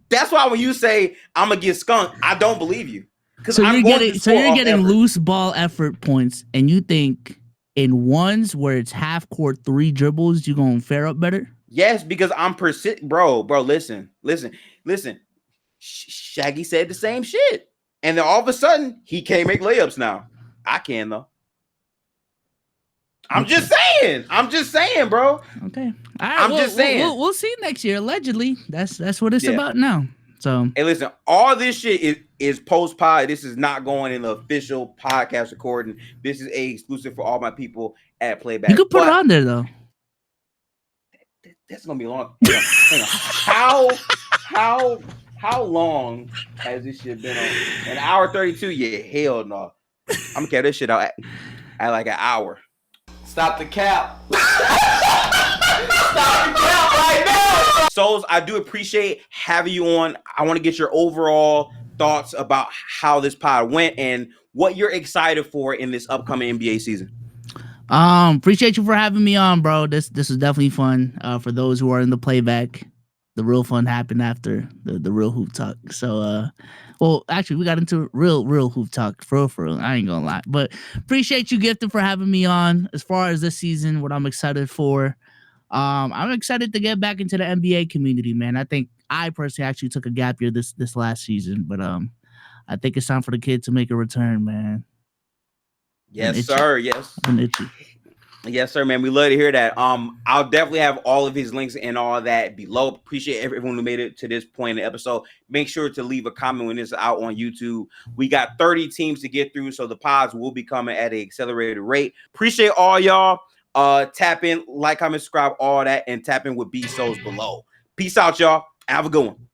S1: That's why when you say I'm gonna get skunked, I don't believe you.
S2: So you're getting loose ball effort points, and you think in ones where it's half court 3 dribbles, you're gonna fare up better?
S1: Yes, because I'm bro. Listen. Shaggy said the same shit, and then all of a sudden he can't make layups now. I can though. I'm just saying, bro.
S2: Okay. All right,
S1: just saying.
S2: We'll see next year. Allegedly, that's what it's about now. So,
S1: hey, listen, all this shit is post pod. This is not going in the official podcast recording. This is exclusive for all my people at Playback.
S2: You could put it on there though.
S1: That's gonna be long. Hang on. How long has this shit been on? An hour 32? Yeah, hell no. I'm gonna carry this shit out at like an hour.
S3: Stop the cap. Stop the cap right now.
S1: Souls, I do appreciate having you on. I want to get your overall thoughts about how this pod went and what you're excited for in this upcoming NBA season.
S2: Appreciate you for having me on, bro. This was definitely fun. For those who are in the playback, the real fun happened after the real hoop talk. So, well, actually, we got into real hoop talk for real. I ain't gonna lie, but appreciate you, Gifted, for having me on. As far as this season, what I'm excited for, I'm excited to get back into the NBA community, man. I think I personally actually took a gap year this last season, but I think it's time for the kid to make a return, man.
S1: Yes, sir. Yes.
S2: I'm itchy.
S1: Yes, sir, man. We love to hear that. I'll definitely have all of his links and all that below. Appreciate everyone who made it to this point in the episode. Make sure to leave a comment when it's out on YouTube. We got 30 teams to get through, so the pods will be coming at an accelerated rate. Appreciate all y'all. Tap in, like, comment, subscribe, all that, and tap in with B Souls below. Peace out, y'all. Have a good one.